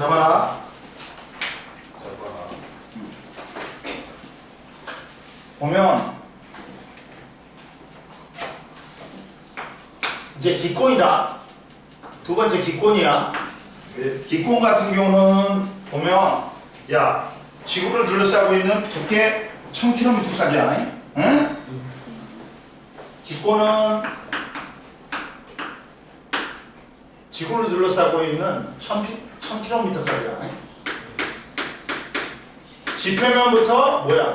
잡아라. 보면 이제 기권이다. 두 번째 기권이야. 기권 같은 경우는 보면 야 지구를 둘러싸고 있는 두께 1000km까지 하네. 응? 기권은 지구를 둘러싸고 있는 1000km까지 하네. 지표면부터 뭐야?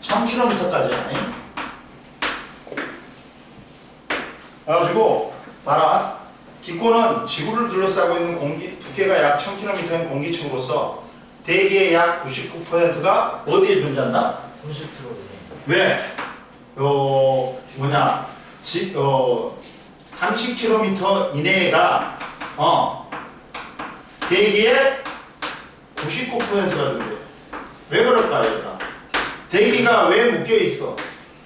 1000km까지 하네. 그래가지고 봐라. 기권은 지구를 둘러싸고 있는 공기 두께가 약 1000km인 공기층으로서 대기의 약 99%가 어디에 존재한다? 90kg. 왜? 30km 이내가 대기의 99%가 존재해. 왜 그럴까? 얘가 대기가 왜 묶여 있어?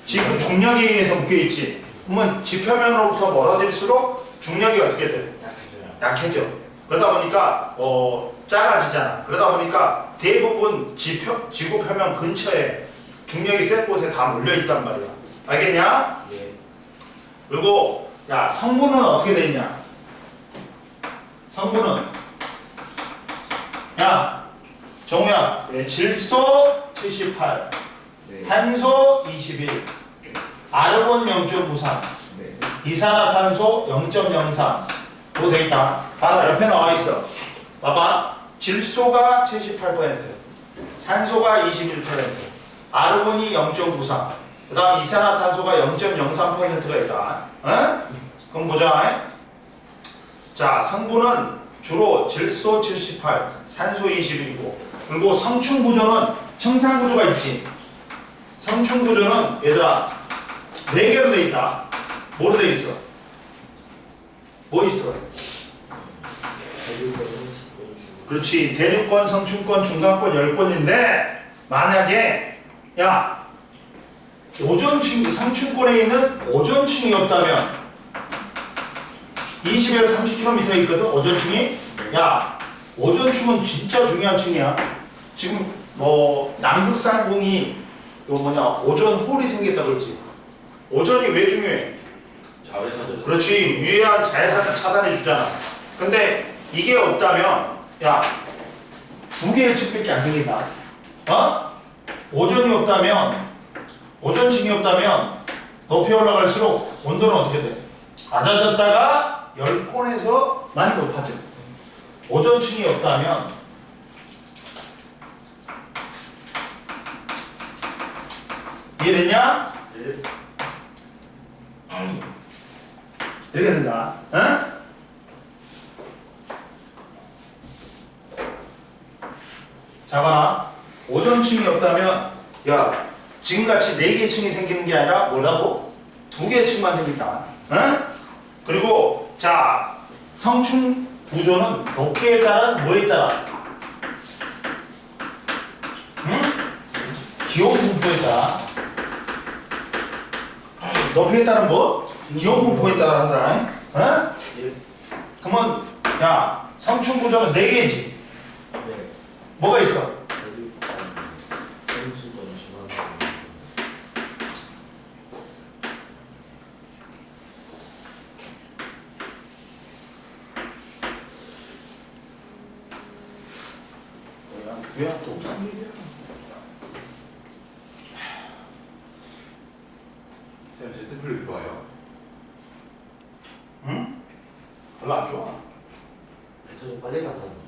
지구 중력에 의해서 묶여 있지. 그러면 지표면으로부터 멀어질수록 중력이 어떻게 돼? 약해져. 그러다 보니까 작아지잖아. 그러다 보니까 대부분 지구 표면 근처에 중력이 센 곳에 다 몰려 있단 말이야. 알겠냐? 예. 그리고 야 성분은 어떻게 돼 있냐? 성분은 야 정우야 질소 78, 네. 산소 21, 아르곤 0.93, 네. 이산화탄소 0.03. 그거 돼 있다. 봐라 옆에 나와 있어. 봐봐. 질소가 78%, 산소가 21%, 아르곤이 0.93, 그 다음 이산화탄소가 0.03%가 있다. 어? 그럼 보자. 자, 성분은 주로 질소 78, 산소 21이고, 그리고 성충 구조는 청산 구조가 있지. 성충 구조는 얘들아 4개로 돼 있다. 뭐로 돼 있어? 뭐 있어? 그렇지. 대륙권, 성충권, 중간권, 열권인데 만약에 야 오존층, 성충권에 있는 오존층이 없다면 20에서 30km 있거든. 오존층이. 야 오존층은 진짜 중요한 층이야. 지금 남극상공이 오존 홀이 생겼다 그러지. 오존이 왜 중요해? 자외선. 그렇지. 유해한 자외선을 차단해 주잖아. 근데 이게 없다면 야 2개의 층밖에 안 생긴다. 오존이 없다면, 오존층이 없다면 높이 올라갈수록 온도는 어떻게 돼? 낮아졌다가 열권에서 많이 높아져. 오존층이 없다면 이해됐냐? 네. 이렇게 된다. 응? 잡아라. 오존층이 없다면 야 지금같이 4개 층이 생기는 게 아니라 뭐라고? 2개 층만 생긴다. 응? 그리고 자 성충 구조는 높이에 따른 뭐에 따라? 응? 기온 분포에 따라. 높이에 따른 뭐? 기온 분포에 따라 한다. 응? 예. 그러면 야 성충 구조는 4개지. 네. 뭐가 있어? 왜 또 무슨 일이야? 쌤, 제트플립 좋아요? 응? 별로 안 좋아. 배터리 빨리 가거든요.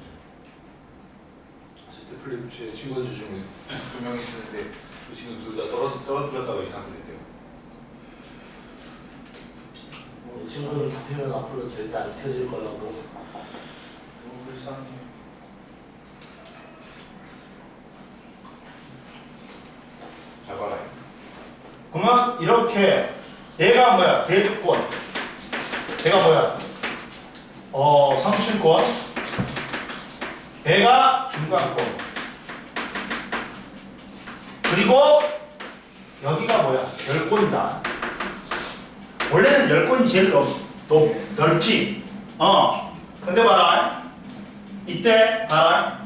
제트플립 제 친구들 중에 2명 있었는데 그 친구 둘 다 떨어뜨렸다가 이상 소리인데요. 이 친구는 잡히면 앞으로 절대 안 켜질 거라고. 너무 불쌍해. 잘 봐라. 그러면 이렇게 얘가 뭐야? 대륙권. 얘가 뭐야? 성층권. 얘가 중간권. 그리고 여기가 뭐야? 열권이다. 원래는 열권이 제일 넓지. 근데 봐라. 이때 봐라.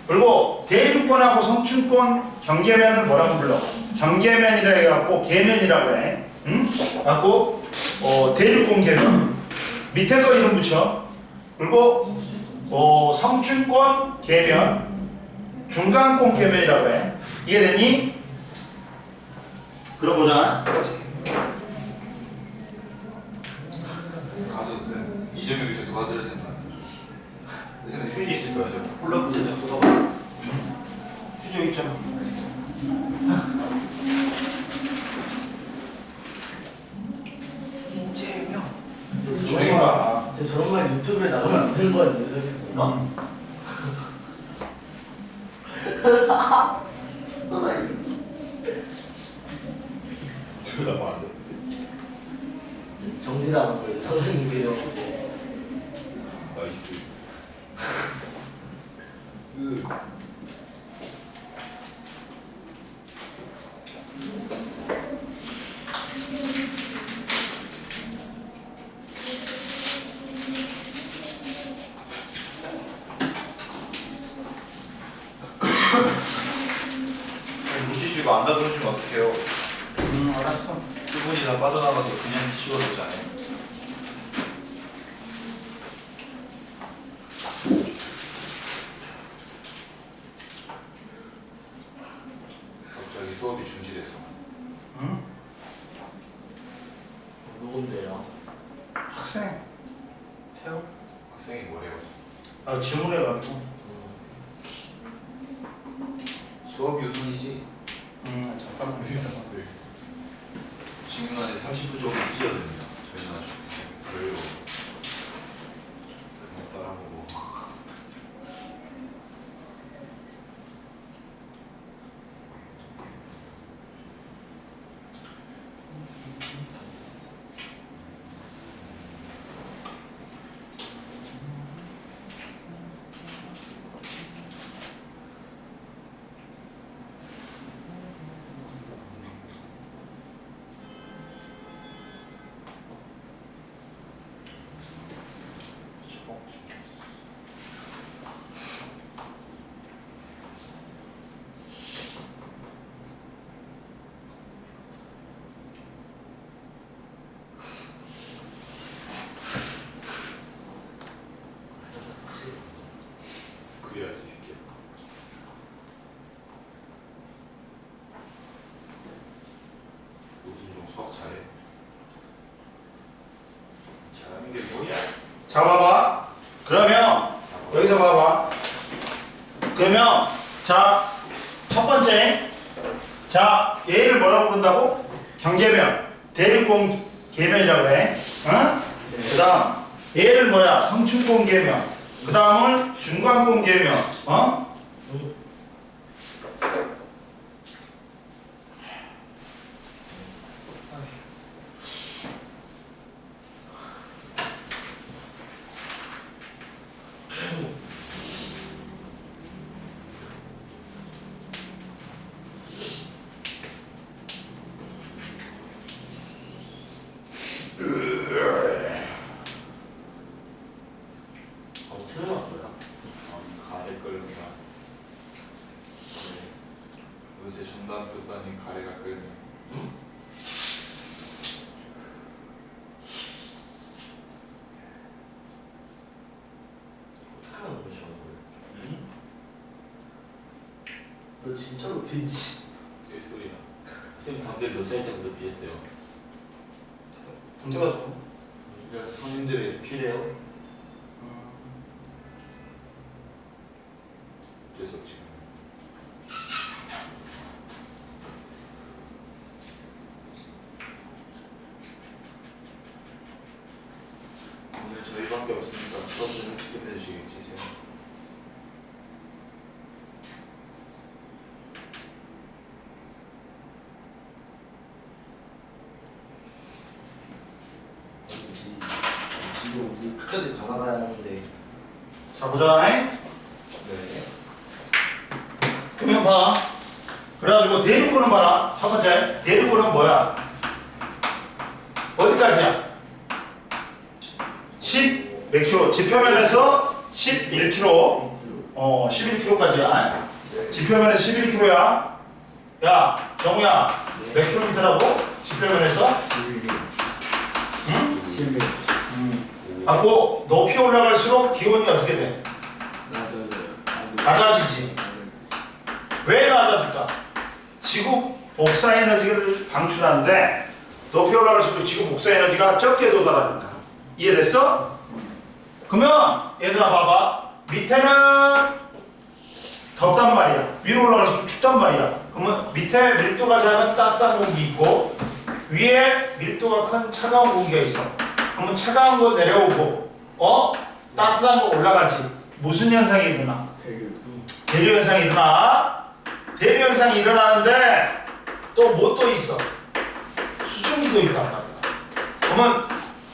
그리고 대륙권하고 성층권 경계면을 뭐라고 불러? 경계면이라 해갖고 계면이라고 해. 응? 갖고 대륙권 계면 밑에 거 이름 붙여. 그리고 성층권 계면, 중간권 계면이라고 해. 이해되니? 그럼 보자. 가서 이재명 교수 도와드려야 된다. 내 생각에 휴지 있을 거야. 저 폴라프 제작 쏟아봐. 휴지 여기 있잖아. 이재명. 조용히 가. 저런 말 유튜브에 나가면 안 되는 거 아니에요? 저기? 둘다 말안 돼. 정지당한 거예요. 선생님께서 나이스. 물티슈 이거 안 닫아주시면 어떡해요? 알았어. 수분이 다 빠져나가서 그냥 티슈가 되잖아요. 갑자기 수업이 중지됐어. 응? 누군데요? 학생. 태호. 학생이 뭐래요? 질문해가지고. 수업이 우선이지. 잠깐만. 질문 안에 30분 정도 쓰셔야 됩니다. 저희는 아주 별로 그냥 따라보고. 그래야지 새끼야. 노순종 수학 잘해. 잘하는 게 뭐야? 자, 봐봐. 그러면 여기서 봐봐. 그러면 자, 첫 번째. 자, 얘를 뭐라고 부른다고? 경계면. 대륙권 계면이라고 해. 응? 그 다음 얘를 뭐야? 성층권 계면. 그 다음을 중간권 계면. 틀려난 거야? 가래 끓는다. 요새 전담 뒀다니 가래가 끓네. 어떻게 하는 거지? 너 진짜로 비지? 개소리야. 선생님 담배 몇 살 때부터 피했어요? 언제 가서? 그러니까 성인들에서 피래요? 그래서 지금 오늘 저희밖에 없으니까 수업 좀 일찍 끝내주시겠지 쌤? 지금 우리 끝까지 다 나가야 하는데. 자, 보자. 네. 그러면 봐. 그래가지고 대륙권은 봐라. 첫 번째. 대륙권은 뭐야? 어디까지야? 10 몇 킬로? 지표면에서 11km. 11km까지야. 지표면에서 11km야. 야, 정우야, 몇 킬로미터라고? 지표면에서? 11. 갖고 높이 올라갈수록 기온이 어떻게 돼? 낮아지지. 왜 낮아질까? 지구 복사 에너지를 방출하는데 높이 올라갈수록 지구 복사 에너지가 적게 도달하니까. 이해됐어? 그러면 얘들아 봐봐. 밑에는 덥단 말이야. 위로 올라갈수록 춥단 말이야. 그러면 밑에 밀도가 작은 따뜻한 공기 있고 위에 밀도가 큰 차가운 공기가 있어. 그러면 차가운 거 내려오고 따뜻한 거 올라가지. 무슨 현상이 일어나? 대류 현상이 일어나. 대류 현상이 일어나는데 또 뭐 또 있어? 수증기도 있단 말이야. 그러면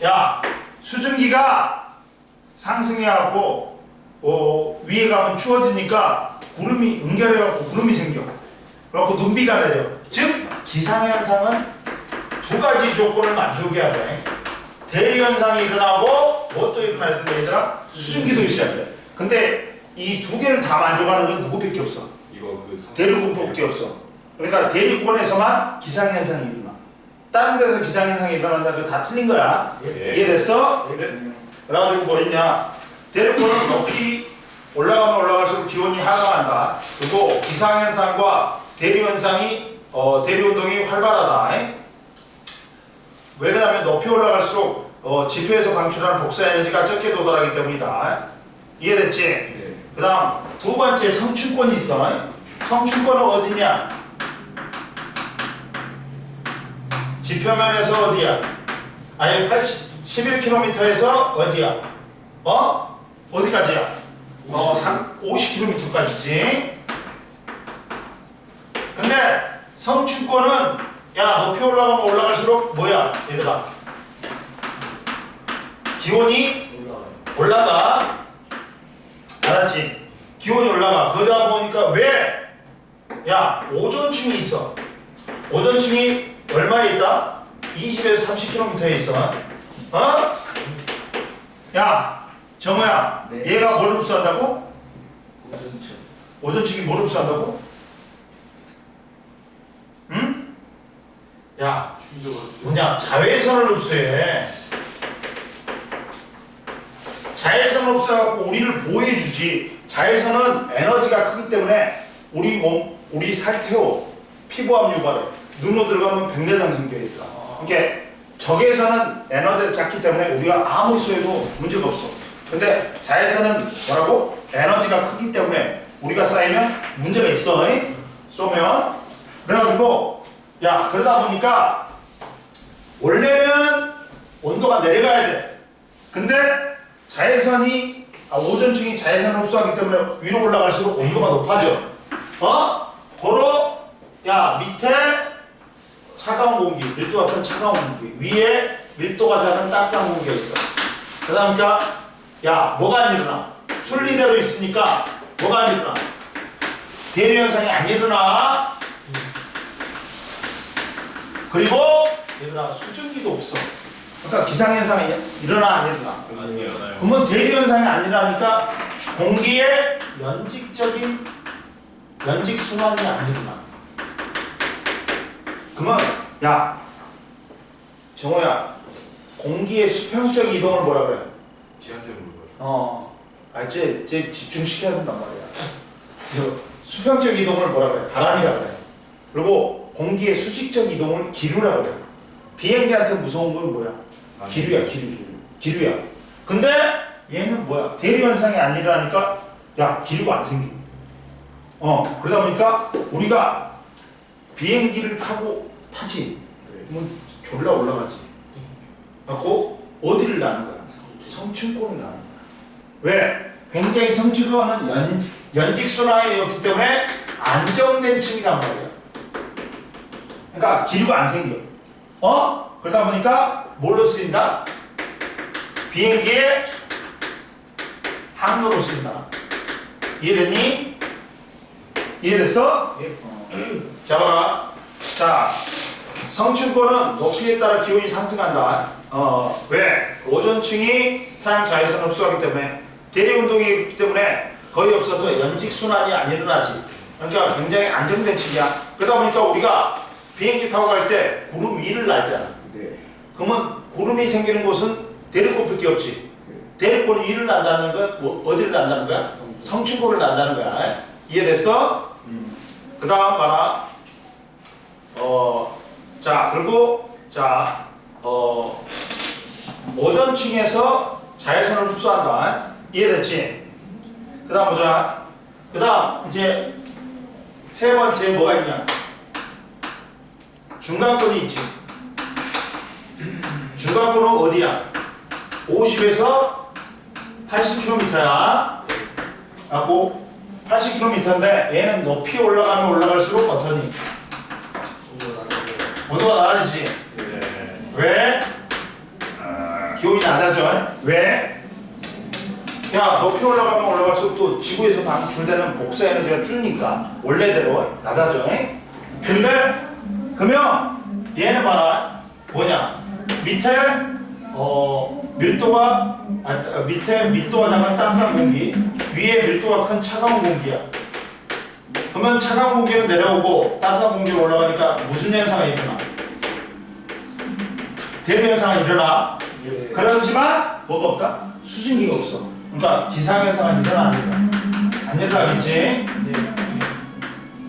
야, 수증기가 상승해갖고 위에 가면 추워지니까 구름이 응결해갖고 구름이 생겨. 그래갖고 눈비가 내려. 즉 기상현상은 두 가지 조건을 만족해야 돼. 대류현상이 일어나고 뭐 또 일어나야 돼 얘들아? 수증기도 있어야 돼. 근데 이 두 개를 다 만족하는 건 누구밖에 없어. 이거 대륙권밖에 없어. 그러니까 대륙권에서만 기상현상이 일어나. 다른 데서 기상현상이 일어난다고 다 틀린 거야. 이해됐어? 그래가지고 뭐 있냐? 대륙권은 높이 올라가면 올라갈수록 기온이 하강한다. 그리고 기상현상과 대류현상이 대류운동이 활발하다. 왜 그러냐면 높이 올라갈수록 지표에서 방출하는 복사 에너지가 적게 도달하기 때문이다. 이해됐지? 네. 그 다음 두 번째 성층권이 있어. 성층권은 어디냐? 지표면에서 어디야? 아니 11km에서 어디야? 어디까지야? 50km까지지. 근데 성층권은 야 높이 올라가면 올라갈수록 뭐야 얘들아? 기온이 올라가. 알았지? 기온이 올라가. 그러다 보니까 왜? 야 오존층이 있어. 오존층이 얼마에 있다? 20에서 30km에 있어. 야 정우야, 네. 얘가 뭘 흡수한다고? 오전층. 오존층이 뭘 흡수한다고? 응? 야 뭐냐 자외선을 흡수해. 자외선을 흡수해갖고 우리를 보호해주지. 자외선은 에너지가 크기 때문에 우리 몸, 우리 살태호, 피부암 유발에 눈으로 들어가면 백내장 생겨있다. 그러니까 적외선은 에너지가 작기 때문에 우리가 아무리 쏘여도 문제가 없어. 근데 자외선은 뭐라고? 에너지가 크기 때문에 우리가 쌓이면 문제가 있어. 쏘면. 그래가지고 야 그러다 보니까 원래는 온도가 내려가야 돼. 근데 자외선이 오존층이 자외선을 흡수하기 때문에 위로 올라갈수록 온도가 높아져. 고로 야 밑에 차가운 공기, 밀도가 큰 차가운 공기, 위에 밀도가 작은 따뜻한 공기가 있어. 그러니까 야 뭐가 안 일어나? 순리대로 있으니까 뭐가 안 일어나? 대류 현상이 안 일어나. 그리고 얘들아 수증기도 없어. 그러니까 기상현상이 일어나 안 일어나? 안 일어나요. 그러면 대류현상이 안 일어나니까 공기의 연직순환이 안 일어나. 그러면 야 정호야 공기의 수평적 이동을 뭐라 그래? 지한테 물어봐요. 쟤 집중시켜야 된단 말이야. 수평적 이동을 뭐라 그래? 바람이라 그래. 그리고 공기의 수직적 이동을 기류라 그래. 비행기한테 무서운 건 뭐야? 기류야. 근데 얘는 뭐야? 대류 현상이 안 일어나니까 야 기류가 안 생겨. 그러다 보니까 우리가 비행기를 타지. 그러면 졸라 올라가지. 갖고 어디를 나는 거야? 성층권을 나는 거야. 왜? 굉장히 성층권은 연직순환이었기 때문에 안정된 층이란 말이야. 그러니까 기류가 안 생겨. 그러다 보니까 뭘로 쓰인다? 비행기의 항로로 쓰인다. 이해됐니? 이해됐어? 자 봐라. 자 성층권은 높이에 따라 기온이 상승한다. 왜? 오존층이 태양 자외선을 흡수하기 때문에 대리 운동이 있기 때문에 거의 없어서 연직 순환이 안 일어나지. 그러니까 굉장히 안정된 층이야. 그러다 보니까 우리가 비행기 타고 갈 때 구름 위를 날잖아. 네. 그러면 구름이 생기는 곳은 대륙골밖에 없지. 대륙골 위를 난다는 거야? 뭐 어디를 난다는 거야? 성층골을 난다는 거야. 이해됐어? 그 다음 봐라. 자, 그리고 자, 오존층에서 자외선을 흡수한다. 이해됐지? 그 다음 보자. 그 다음 이제 세 번째 뭐가 있냐? 중간권이 있지. 중간권은 어디야? 50에서 80km야. 하고 80km인데 얘는 높이 올라가면 올라갈수록 어떠니? 온도가 낮아지지. 왜? 기온이 낮아져. 왜? 야, 높이 올라가면 올라갈수록 또 지구에서 방출되는 복사 에너지가 줄니까 원래대로 낮아져. 근데 그러면 얘는 봐라. 뭐냐? 밑에 밑에 밀도가 작은 따뜻한 공기, 위에 밀도가 큰 차가운 공기야. 그러면 차가운 공기는 내려오고 따뜻한 공기로 올라가니까 무슨 현상이 일어나? 대류 현상이 일어나. 그렇지만 뭐가 없다? 수증기가 없어. 그러니까 기상현상은 일어나 안 일어나? 안 일어나겠지?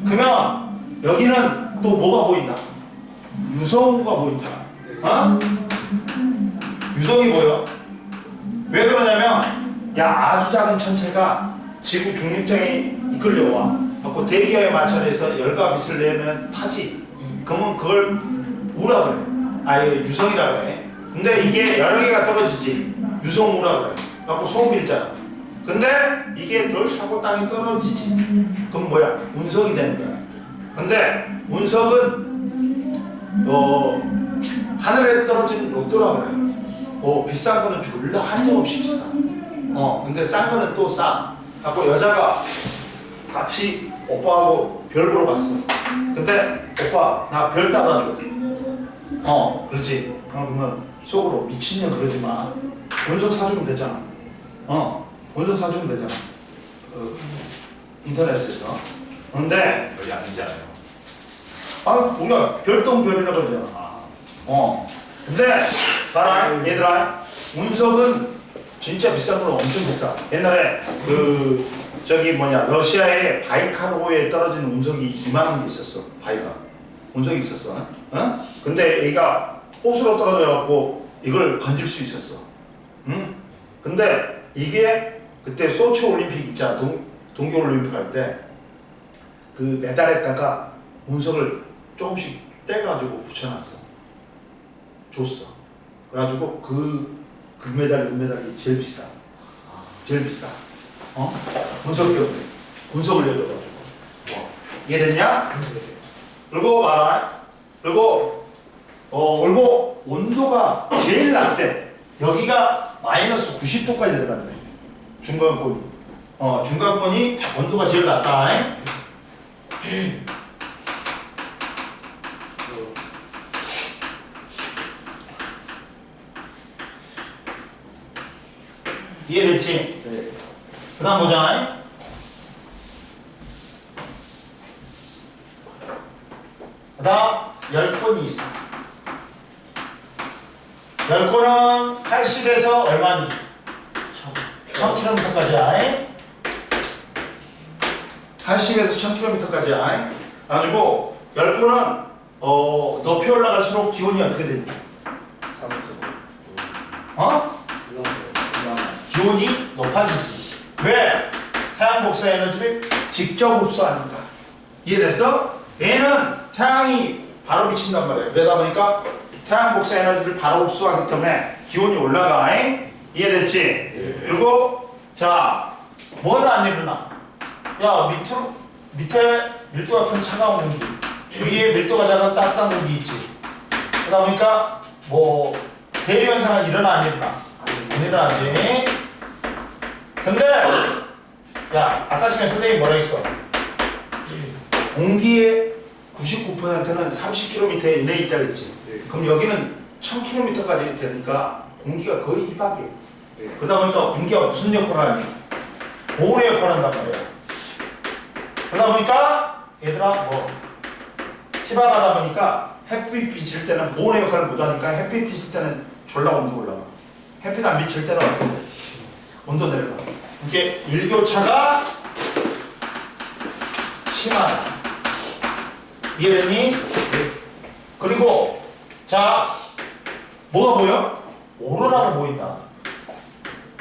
그러면 여기는 또 뭐가 보인다? 유성우가 보인다. 어? 유성이 보여. 왜 그러냐면 야, 아주 작은 천체가 지구 중력장에 이끌려와. 그리고 대기하에 마찰해서 열과 빛을 내면 타지. 그러면 그걸 우라 그래. 아예 유성이라 그래. 근데 이게 여러 개가 떨어지지. 유성우라 그래. 그래갖고 소음일자야. 근데 이게 널 타고 땅에 떨어지지. 그럼 뭐야? 운석이 되는 거야. 근데 운석은 하늘에서 떨어지는 로또라 그래. 비싼 거는 졸라 한정없이 비싸. 근데 싼 거는 또 싸. 갖고 여자가 같이 오빠하고 별 보러 갔어. 근데 오빠 나 별 따라줘. 그렇지. 그러면 속으로 미친년 그러지 마. 운석 사주면 되잖아. 운석 사주면 되잖아. 인터넷에서. 근데 별이 아니지 않아요? 우리가 별똥별이라고 그러잖아. 근데 봐라 얘들아, 운석은 진짜 비싼 건 엄청 비싸. 옛날에 러시아의 바이칼호에 떨어진 운석이 이만한 게 있었어. 운석이 있었어. 근데 얘가 호수로 떨어져갖고 이걸 건질 수 있었어. 근데 이게 그때 소치 올림픽 있잖아. 동계 올림픽 할 때 그 메달에다가 운석을 조금씩 떼가지고 붙여놨어. 줬어. 그래가지고 그 금메달이 제일 비싸. 운석 때문에. 운석을 내줘가지고. 이해됐냐? 그리고 봐라. 그리고 온도가 제일 낮대. 여기가 마이너스 90도까지 내려간대. 중간권이. 중간권이 온도가 제일 낮다. 이해됐지? 네. 그 다음 보자. 그 다음 열권이 있어. 열권은 80에서 얼마니? 1000km까지야. 80에서 1000km까지야. 가지고 열권은 높이 올라갈수록 기온이 어떻게 되니? 기온이 높아지지. 왜? 태양 복사 에너지를 직접 흡수하니까. 이해됐어? 얘는 태양이 바로 비친단 말이야. 그러다 보니까 태양 복사 에너지를 바로 흡수하기 때문에 기온이 올라가. 이해됐지? 그리고 자, 뭐는 안 일어나? 야, 밑에 밀도가 큰 차가운 공기, 위에 밀도가 작은 따뜻한 공기 있지. 그러다 보니까 뭐 대류 현상은 일어나 안 일어나? 안 일어나지. 근데 야, 아까 전에 선생님이 뭐라 했어? 공기의 99%는 30km 이내에 있다 그랬지. 그럼 여기는 1000km까지 되니까 공기가 거의 희박해. 그러다 보니까 공기가 무슨 역할을 하니? 보온의 역할을 한단 말이야. 그러다 보니까 얘들아 뭐 희박하다 보니까 햇빛 비칠 때는 보온의 역할을 못하니까 햇빛 비칠 때는 졸라 온도 올라가. 햇빛 안 비칠 때는 어떻게 돼? 온도 내려가. 이게 일교차가 심하다. 이해되니? 그리고 자 뭐가 보여? 오로라가 보인다.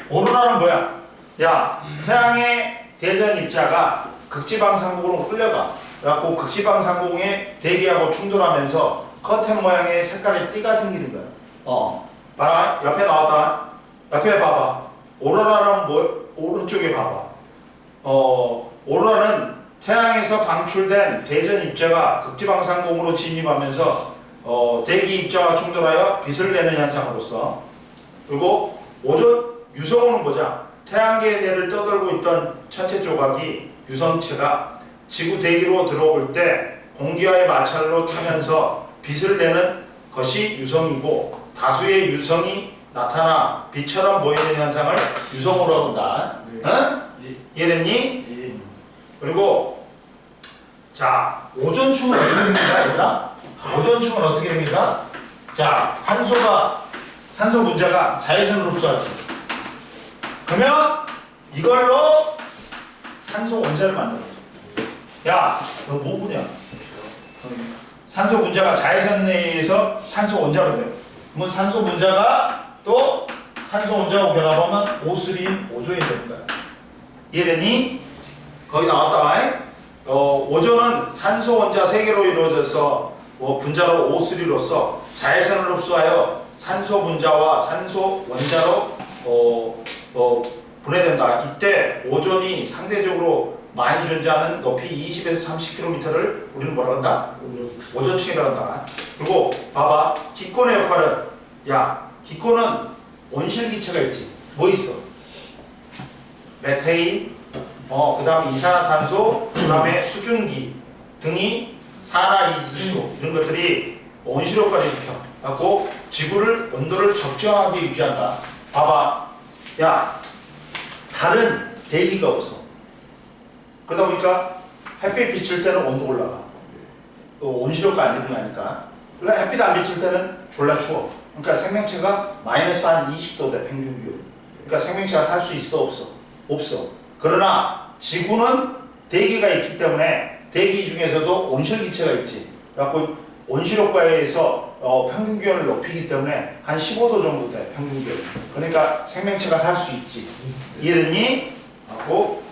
오로라는 뭐야? 야 태양의 대전 입자가 극지방상공으로 흘러가. 그래갖고 극지방상공에 대기하고 충돌하면서 커튼 모양의 색깔의 띠가 생기는 거야. 봐라 옆에 나왔다. 옆에 봐봐. 오로라는 뭐? 오른쪽에 봐봐. 오로라는 태양에서 방출된 대전 입자가 극지방상공으로 진입하면서 대기 입자와 충돌하여 빛을 내는 현상으로서, 그리고 오존 유성은 뭐냐? 태양계를 떠돌고 있던 천체 조각이 유성체가 지구 대기로 들어올 때 공기와의 마찰로 타면서 빛을 내는 것이 유성이고, 다수의 유성이 나타나 빛처럼 보이는 현상을 유성으로 한다. 응? 이해됐니? 그리고 자 오존층은 어떻게 됩니까 얘들아? 오존층은 어떻게 됩니까? 자 산소 분자가 자외선을 흡수하지. 그러면 이걸로 산소 원자를 만들어. 야 너 뭐 보냐? 산소 분자가 자외선 내에서 산소 원자가 돼요. 그러면 산소 분자가 또 산소 원자하고 결합하면 O3인 오존이 되는 거야. 이해되니? 거기 나왔다. 오존은 산소 원자 3개로 이루어져서 분자로 O3로서 자외선을 흡수하여 산소 분자와 산소 원자로 분해된다. 이때 오존이 상대적으로 많이 존재하는 높이 20에서 30km를 우리는 뭐라 한다? 오존층이라고 한다. 그리고 봐봐. 기권의 역할은, 야 기권은 온실기체가 있지. 뭐 있어? 메테인, 그 다음에 이산화탄소, 그 다음에 수증기 등이 산화이질소 이런 것들이 온실효과를 일으켜 갖고 지구를 온도를 적정하게 유지한다. 봐봐. 야 달은 대기가 없어. 그러다 보니까 햇빛 비칠 때는 온도 올라가. 온실효과 안 일어나니까. 그러니까 햇빛 안 비칠 때는 졸라 추워. 그러니까 생명체가 마이너스 한 20도 돼 평균 기온. 그러니까 생명체가 살 수 있어 없어? 없어. 그러나 지구는 대기가 있기 때문에 대기 중에서도 온실기체가 있지. 그래갖고 온실효과에 의해서 평균 기온을 높이기 때문에 한 15도 정도 돼 평균 기온. 그러니까 생명체가 살 수 있지. 이해됐니? 하고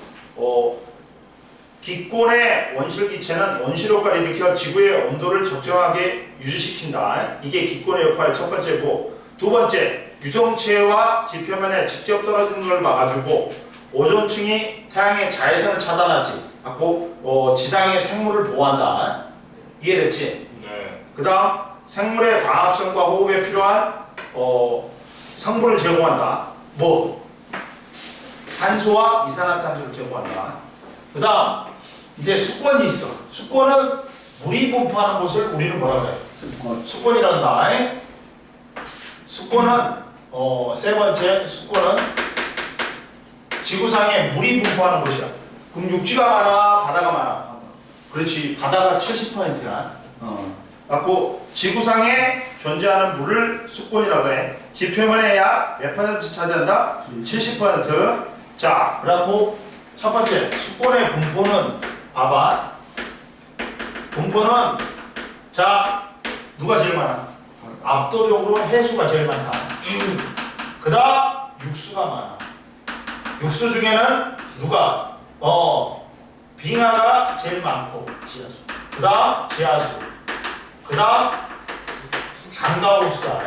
기권의 원실기체는 온실효과를 일으켜 지구의 온도를 적정하게 유지시킨다. 이게 기권의 역할 첫 번째고, 두 번째 유성체와 지표면에 직접 떨어지는 걸 막아주고 오존층이 태양의 자외선을 차단하지. 하고 지상의 생물을 보호한다. 이해됐지? 네. 그 다음 생물의 광합성과 호흡에 필요한 성분을 제공한다. 뭐? 산소와 이산화탄소를 제공한다. 그 다음 이제 수권이 있어. 수권은 물이 분포하는 곳을 우리는 뭐라고 해? 수권이라고 한다. 수권은 세 번째 수권은 지구상에 물이 분포하는 곳이야. 그럼 육지가 많아, 바다가 많아? 그렇지, 바다가 70%야. 갖고 지구상에 존재하는 물을 수권이라고 해. 지표면에 약 몇 퍼센트 차지한다? 70%. 자, 그래갖고 첫 번째 수권의 분포는 봐봐. 분포는 자 누가 제일 많아? 압도적으로 해수가 제일 많다. 그 다음 육수가 많아. 육수 중에는 누가? 빙하가 제일 많고, 지하수. 그 다음 지하수, 그 다음 강가호수다.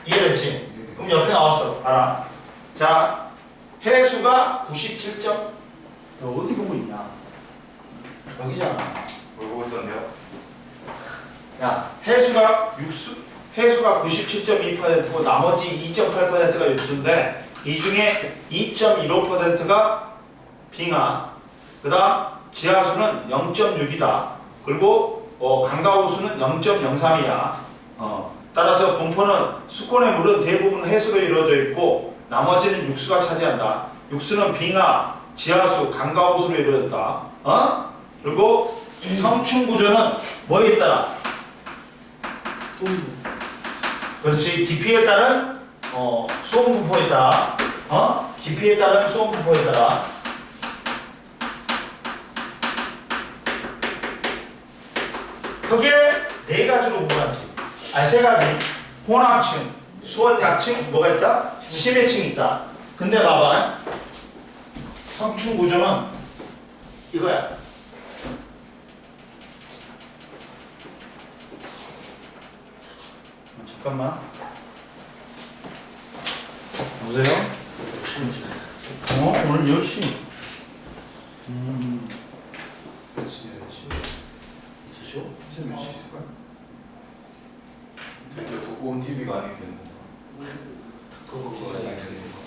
이해됐지? 그럼 옆에 나왔어. 알아. 자, 해수가 97점. 너 어디 보고 있냐? 여기잖아. 뭘 보고 있었는데요? 야, 해수가 97.2%고 나머지 2.8%가 육수인데 이 중에 2.15%가 빙하, 그 다음 지하수는 0.6이다. 그리고 강가호수는 0.03이야. 따라서 분포는 수권의 물은 대부분 해수로 이루어져 있고 나머지는 육수가 차지한다. 육수는 빙하, 지하수, 강과 호수로 이루어졌다. 그리고 성층 구조는 뭐에 따라? 수온 그렇지. 깊이에 따른 수온 분포에 따라. 깊이에 따른 수온 분포에 따라. 크게 네 가지로 구분하지. 세 가지. 혼합층, 수원 약층, 뭐가 있다? 심해층이 있다. 근데 봐봐. 성층 구조는 이거야. 잠깐만. 보세요. 오늘 10시. 있으시오? 무슨 몇시 있을까요? 되게 두꺼운 TV가 아니게 되는 건가? 그거 아니게 되는 건가?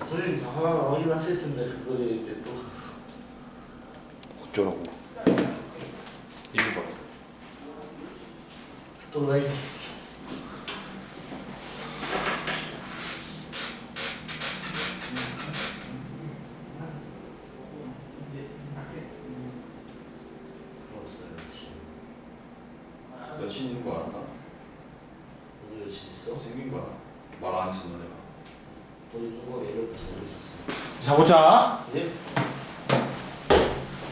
선생님 저 하나 확인하실 텐데 그거를 이제 또 가서 어쩌라고? 이거 봐. 또 라이트 여친 있는 거 알아? 무슨 여친 있어? 생긴 거야. 말 안 했어 내가. 너 있는 거 예전부터 알고 있었어. 자, 보자. 예?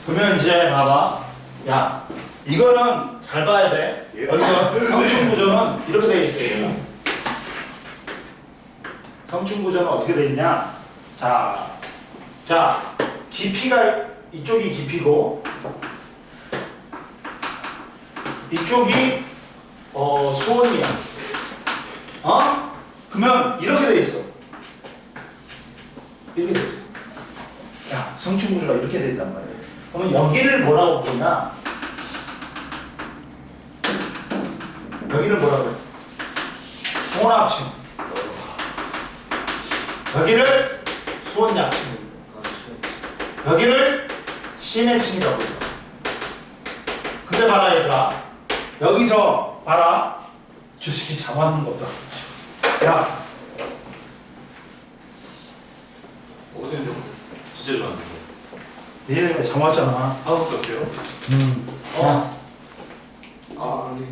그러면 이제 봐봐. 야, 이거는 잘 봐야 돼. 여기서 성층 구조는 이렇게 돼 있어요. 성층 구조는 어떻게 돼 있냐? 자, 깊이가 이쪽이 깊이고 이쪽이 수온이야. 그러면 이렇게 돼 있어. 이렇게 돼 있어. 야, 성층 구조가 이렇게 돼 있단 말이야. 그러면 여기를 뭐라고 부르냐? 여기를 뭐라고 해? 혼합층. 여기를 수온약층. 여기를 심해층이라고 해요. 근데 봐라 얘들아. 여기서 봐라. 주식이 잡아놓은 거 없다. 야. 어제 좀 진짜 좋아하는 거. 니네 잡았잖아. 다섯 개 없어요? 아니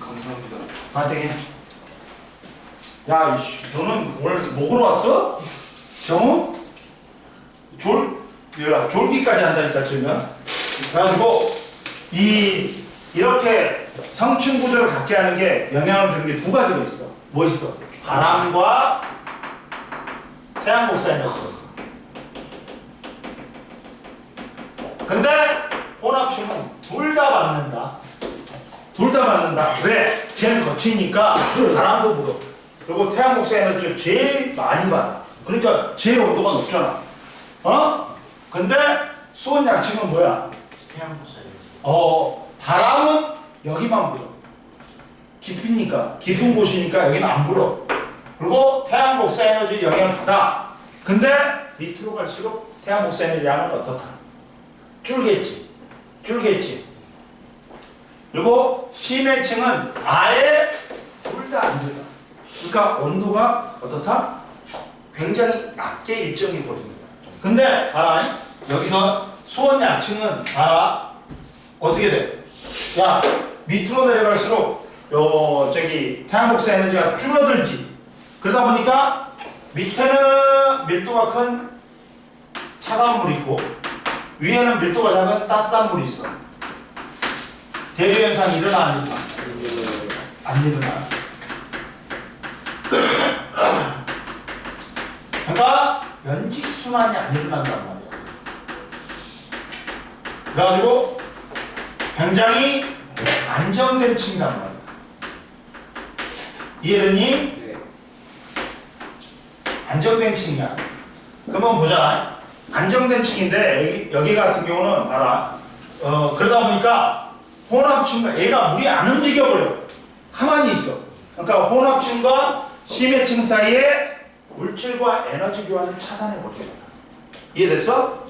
감사합니다. 되게. 야, 이씨, 너는 오늘 먹으러 왔어? 정우? 졸기까지 한다니까 지금. 그래가지고 이렇게 성층 구조를 갖게 하는 게 영향을 주는 게 두 가지가 있어. 뭐 있어? 바람과 태양 복사 에너지가 있어. 근데 혼합층은 둘 다 받는다. 둘 다 받는다. 왜? 제일 거치니까 바람도 불어. 그리고 태양 복사 에너지를 제일 많이 받아. 그러니까 제일 온도가 높잖아. 근데 수온 약층은 뭐야? 태양 복사해야지. 바람은 여기만 불어. 깊으니까, 깊은 곳이니까 여기는 안 불어. 그리고 태양 복사 에너지 영향 받아. 근데 밑으로 갈수록 태양 복사 에너지 양은 어떻다? 줄겠지. 그리고 심해층은 아예 둘 다 안 들어. 그러니까 온도가 어떻다? 굉장히 낮게 일정해 버리는 거야. 근데 봐라. 여기서 수온 약층은 봐라. 어떻게 돼? 야, 밑으로 내려갈수록 태양 복사 에너지가 줄어들지. 그러다 보니까 밑에는 밀도가 큰 차가운 물이 있고 위에는 밀도가 작은 따뜻한 물이 있어. 대류 현상이 일어나 안 일어나? 안 일어나. 그러니까 연직 순환이 안 일어난단 말이야. 그래가지고 굉장히 안정된 층이란 말이야. 이해되니? 네. 안정된 층이야. 그러면 보자. 안정된 층인데 여기 같은 경우는 봐라. 그러다 보니까 혼합층과 얘가 물이 안 움직여버려. 가만히 있어. 그러니까 혼합층과 심해층 사이에 물질과 에너지 교환을 차단해버려. 이해됐어?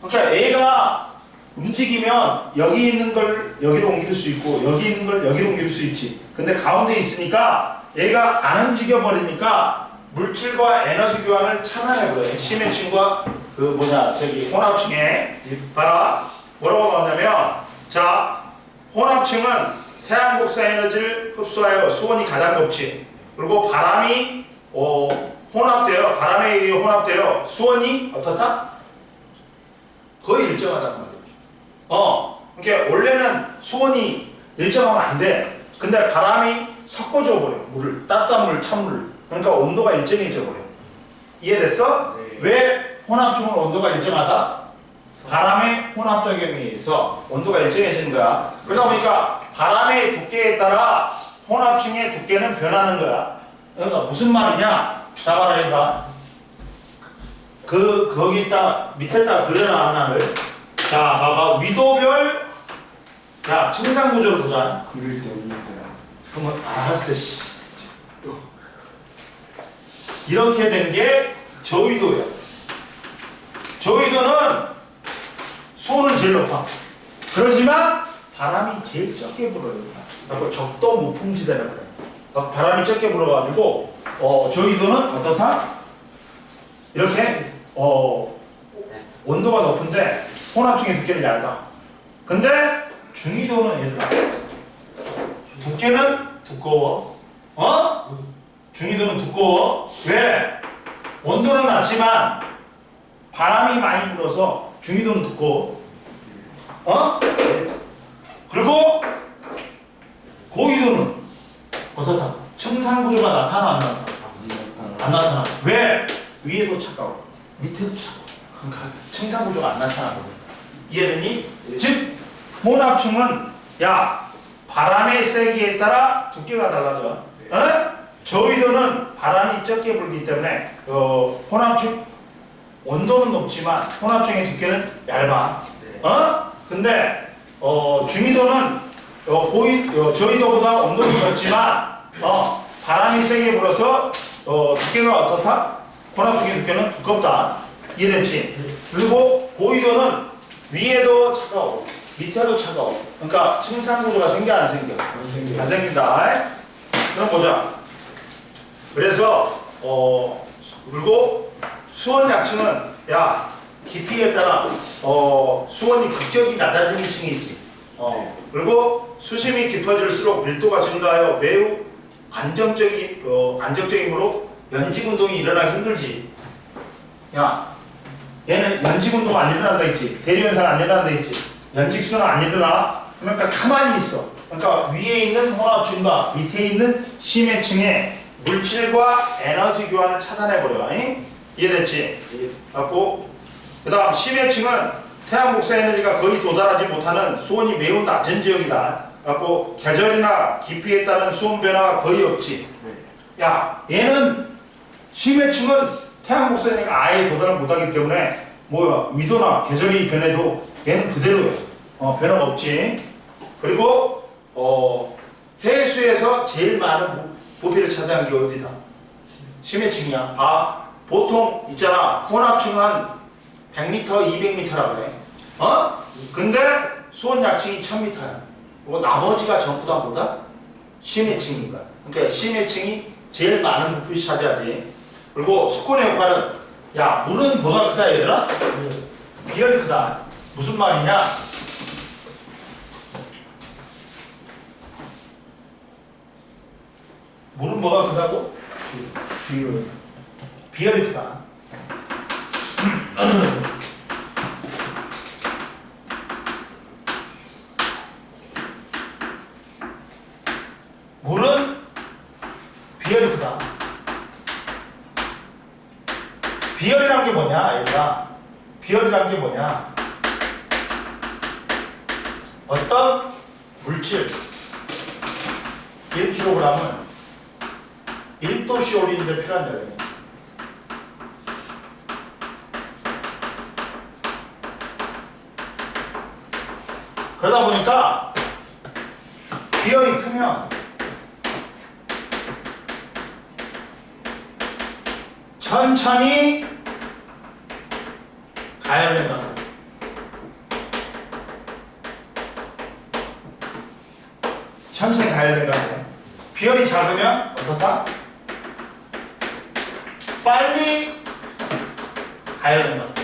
그러니까 A가 움직이면 여기 있는 걸 여기로 옮길 수 있고 여기 있는 걸 여기로 옮길 수 있지. 근데 가운데 있으니까 얘가 안 움직여 버리니까 물질과 에너지 교환을 차단해버려요. 시매층과 그 뭐냐 저기 혼합층에 봐라 뭐라고 나오냐면 자 혼합층은 태양 복사 에너지를 흡수하여 수온이 가장 높지. 그리고 바람이 혼합되어 바람에 의해 혼합되어 수온이 어떻다? 거의 일정하단 말이야. 그러니까 원래는 수온이 일정하면 안 돼. 근데 바람이 섞어져 버려. 물을 따뜻한 물, 찬물. 그러니까 온도가 일정해져 버려. 이해됐어? 네. 왜 혼합층은 온도가 일정하다? 바람의 혼합 작용에 의해서 온도가 일정해지는 거야. 그러다 보니까 바람의 두께에 따라 혼합층의 두께는 변하는 거야. 그러니까 무슨 말이냐? 자 봐라 해봐. 거기다 밑에다 그려놔 하나를. 자 봐봐 위도별. 자 증상 구조를 보자. 그릴 때 없는 거야. 그러면 알았어 씨. 이렇게 된 게 저위도야. 저위도는 수온은 제일 높아. 그러지만 바람이 제일 적게 불어요. 그리고 적도 무풍지대라고 그래. 바람이 적게 불어가지고 저위도는 어떻다? 이렇게 온도가 높은데 혼합층의 두께는 얇다. 근데 중위도는 얘들아 두께는 두꺼워. 중위도는 두꺼워. 왜? 온도는 낮지만 바람이 많이 불어서 중위도는 두꺼워. 그리고 고위도는 어떻다? 청산구조가 나타나 안 나타나? 안 나타나. 왜? 위에도 차가워. 밑에도 차가워. 그러니까 청산구조가 안 나타나거든. 이해되니? 즉 혼합층은 야 바람의 세기에 따라 두께가 달라져. 저위도는 바람이 적게 불기 때문에 혼합층 온도는 높지만 혼합층의 두께는 얇아. 근데 중위도는 저위도보다 온도는 높지만 바람이 세게 불어서 두께가 어떻다? 혼합층의 두께는 두껍다. 이해됐지? 그리고 고위도는 위에도 차가워, 밑에도 차가워. 그러니까 청산구조가 생겨 안 생겨? 안 생긴다. 그럼 보자. 그래서 그리고 수온 약층은 야 깊이에 따라 수온이 급격히 낮아지는 층이지. 그리고 수심이 깊어질수록 밀도가 증가하여 매우 안정적이므로 연직 운동이 일어나기 힘들지. 야 얘는 연직 운동 안 일어난다 했지. 대류현상 안 일어난다 했지. 연직수는 안 일어나. 그러니까 가만히 있어. 그러니까 위에 있는 혼합층과 밑에 있는 심해층에 물질과 에너지 교환을 차단해버려. 이해됐지? 갖고 그 다음 심해층은 태양 복사 에너지가 거의 도달하지 못하는 수온이 매우 낮은 지역이다. 갖고 계절이나 깊이에 따른 수온 변화가 거의 없지. 야 얘는 심해층은 태양 복사 에너지가 아예 도달을 못하기 때문에 위도나 계절이 변해도 얘는 그대로야. 변화가 없지. 그리고 해수에서 제일 많은 부피를 차지한 게 어디다? 심해층이야. 보통 있잖아. 혼합층 한 100m, 200m라고 그래. 근데 수온 약층이 1000m야. 그리고 나머지가 전부 다 뭐다? 심해층인 거야. 그러니까 심해층이 제일 많은 부피를 차지하지. 그리고 수온의 역할은 야 물은 뭐가 크다 얘들아? 비열이 크다. 무슨 말이냐? 물은 뭐가 크다고? 비열이 크다. 물은 비열이 크다. 비열이란 게 뭐냐 얘들아? 비열이란 게 뭐냐? 어떤 물질 1kg은 1도씨 올리는데 필요한 열이네. 그러다 보니까 비열이 크면 천천히 가열된 강도. 천천히 가열된 강도. 비열이 작으면 어떻다? 빨리 가열된 강도.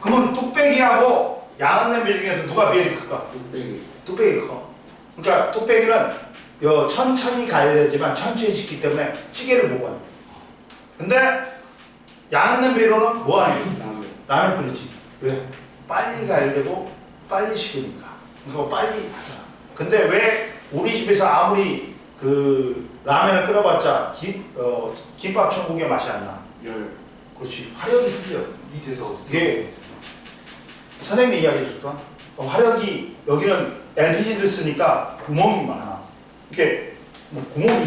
그러면 뚝배기하고 양은 냄비 중에서 누가 비열이 클까? 뚝배기. 뚝배기 커. 그러니까 뚝배기는 천천히 가열되지만 천천히 식기 때문에 찌개를 못 가요. 근데 양은 냄비로는 뭐 하니? 라면 끓이지. 왜? 빨리 가열되고 빨리 식으니까. 그거 빨리 하잖아. 근데 왜 우리 집에서 아무리 그 라면을 끓여봤자 김밥 천국의 맛이 안 나? 열. 그렇지. 화력이 틀려. 이 대사가 이게 선생님이 이야기해 줄까? 화력이 여기는 LPG를 쓰니까 구멍이 많아. 이게 뭐 구멍이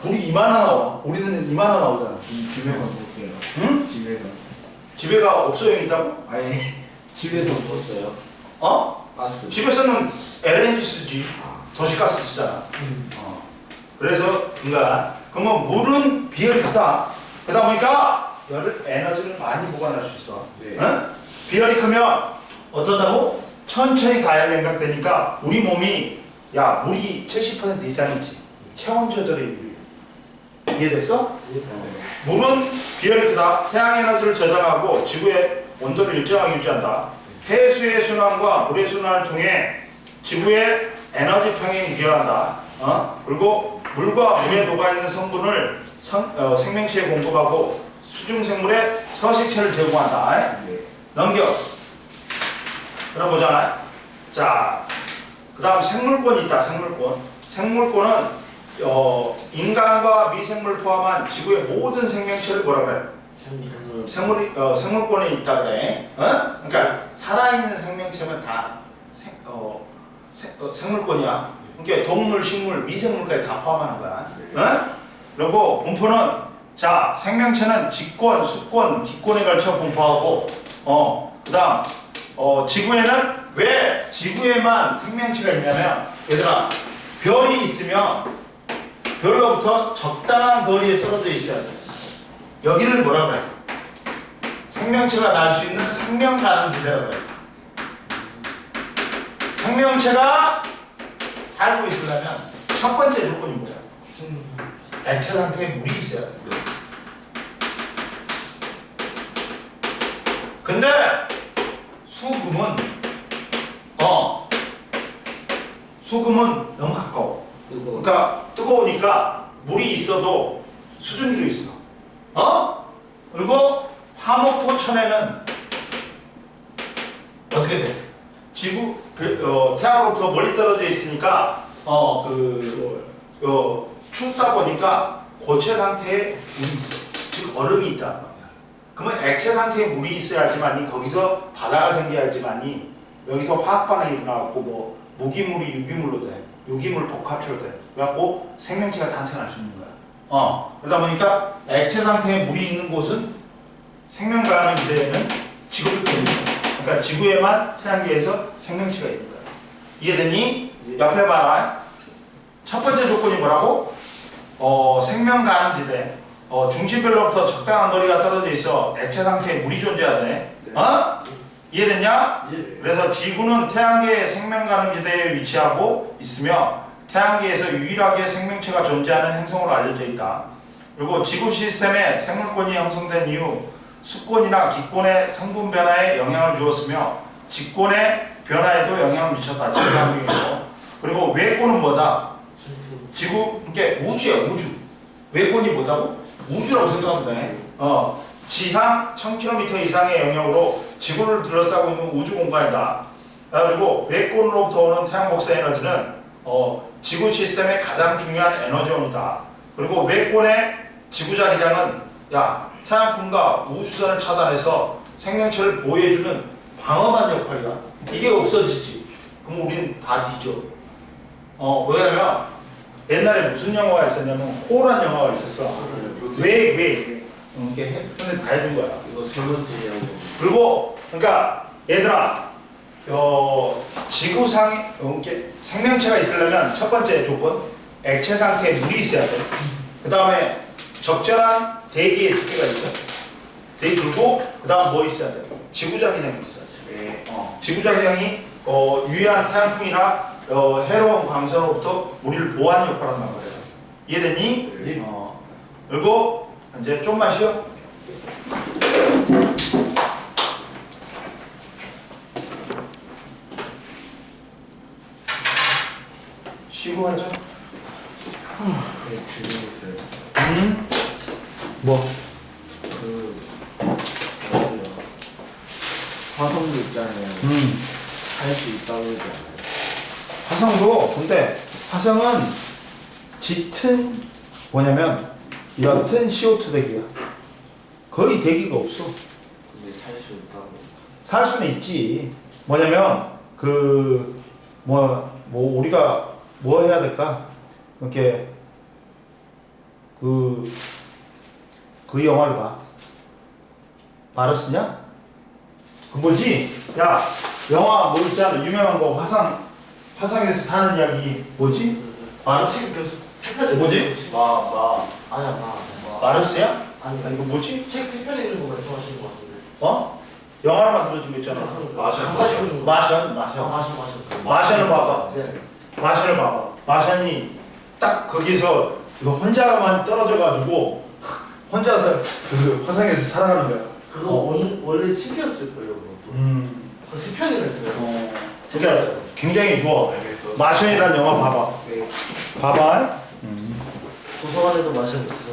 물이 이만하나 나와. 우리는 이만하나 나오잖아. 집에서 먹었어요. 응? 집에서. 집에가 업소용 있다고? 아니 집에서 없었어요. 어? 가스. 집에서는 LNG 쓰지. 도시가스 쓰잖아. 그래서 그러니까 그러면 물은 비열이 크다. 그러다 보니까 에너지를 많이 보관할 수 있어. 네. 응? 비열이 크면 어떠다고? 천천히 가열냉각되니까 우리 몸이 야 물이 70% 이상이지. 체온 조절의 물이. 이해됐어? 물은 비열이 크다. 태양 에너지를 저장하고 지구의 온도를 일정하게 유지한다. 해수의 순환과 물의 순환을 통해 지구의 에너지 평행이 유지한다. 그리고 물과 물에 녹아있는 성분을 생명체에 공급하고 수중생물에 서식체를 제공한다. 넘겨. 그럼 보자. 자, 그 다음 생물권이 있다. 생물권은 인간과 미생물 포함한 지구의 모든 생명체를 뭐라 그래? 생물권이 있다 그래. 그러니까 살아있는 생명체는 다 생물권이야. 그러니까 동물, 식물, 미생물까지 다 포함하는 거야. 그리고 분포는 자 생명체는 직권, 수권, 기권에 걸쳐 분포하고 그 다음 지구에는 왜 지구에만 생명체가 있냐면 얘들아 별이 있으면 별로부터 적당한 거리에 떨어져 있어야 돼. 여기를 뭐라 그래? 생명체가 날 수 있는 생명 가능지대라고 그래. 생명체가 살고 있으려면 첫 번째 조건이 뭐야? 액체 상태에 물이 있어야 돼. 근데 수금은 너무 가까워. 그러니까 뜨거우니까 물이 있어도 수증기로 있어. 그리고 화목토천에는 어떻게 돼? 태양으로부터 멀리 떨어져 있으니까 춥다 보니까 고체 상태에 물이 있어. 즉 얼음이 있단 말이야. 그러면 액체 상태에 물이 있어야지만이 거기서 바다가 생겨야지만이 여기서 화학 반응이 일어나고 뭐 무기물이 유기물로 돼. 유기물 복합체로 돼. 그래갖고 생명체가 탄생할 수 있는 거야. 그러다 보니까 액체 상태에 물이 있는 곳은 생명 가능 지대에는 지구밖에 없는 거야. 그러니까 지구에만 태양계에서 생명체가 있는 거야. 이해되니? 옆에 봐라. 첫 번째 조건이 뭐라고? 생명 가능 지대. 중심별로부터 적당한 거리가 떨어져 있어. 액체 상태에 물이 존재해야 돼. 이해됐냐? 예. 그래서 지구는 태양계의 생명 가능 지대에 위치하고 있으며 태양계에서 유일하게 생명체가 존재하는 행성으로 알려져 있다. 그리고 지구 시스템에 생물권이 형성된 이후 수권이나 기권의 성분 변화에 영향을 주었으며 직권의 변화에도 영향을 미쳤다. 지구 환경에도. 그리고 외권은 뭐다? 지구, 그러니까 우주야, 우주. 외권이 뭐다고? 우주라고 생각하면 돼. 지상 1000km 이상의 영역으로 지구를 둘러싸고 있는 우주 공간이다. 그래가지고 외권으로부터 오는 태양 복사 에너지는 지구 시스템의 가장 중요한 에너지원이다. 그리고 외권의 지구자기장은 태양풍과 우주선을 차단해서 생명체를 보호해주는 방어막 역할이다. 이게 없어지지. 그럼 우리는 다 뒤져. 왜냐면 옛날에 무슨 영화가 있었냐면 호라는 영화가 있었어. 왜? 이렇게 선생님 다 해준 거야. 이거 세 번째 이야기. 그리고 그러니까 얘들아 지구상에 이렇게 생명체가 있으려면 첫 번째 조건 액체 상태에 물이 있어야 돼. 그 다음에 적절한 대기의 두께가 있어. 대기 돌고 그다음 뭐 있어야 돼? 지구자기장이 있어야지. 지구자기장이 유해한 태양풍이나 해로운 광선으로부터 우리를 보호하는 역할을 한단 말이야. 이해됐니? 네. 그리고 이제 좀만 쉬어. 쉬고 하자. 네, 질문 있어요. 뭐? 그 뭐예요? 화성도 있잖아요. 할 수 있다고 그러지 않아요? 화성도 근데 화성은 짙은 뭐냐면 옅은 CO2 대기야. 거의 대기가 없어. 근데 살 수 있다고. 살 수는 있지. 뭐냐면 뭐 우리가 뭐 해야 될까? 이렇게 그 영화를 봐. 마르스냐? 그 뭐지? 야, 영화 뭐 있잖아. 유명한 거 화성에서 사는 이야기 뭐지? 마르스? 뭐지? 아니야 마르스야? 아니 이거 뭐지? 책 3편 있는 거 말씀하시는 것 같은데. 영화를 만들어준 거 있잖아. 마션. 마션. 마션을 봐봐. 네. 마션을 봐봐. 마션이 딱 거기서 이거 혼자만 떨어져가지고 혼자서 그 화성에서 살아가는 거야. 그거 원래 책이었을 거예요. 그것도. 그 3편이나 있어요. 그러니까 굉장히 좋아. 알겠어. 마션이라는 영화 봐봐. 네. 봐봐. 도서관에도 마션 있어.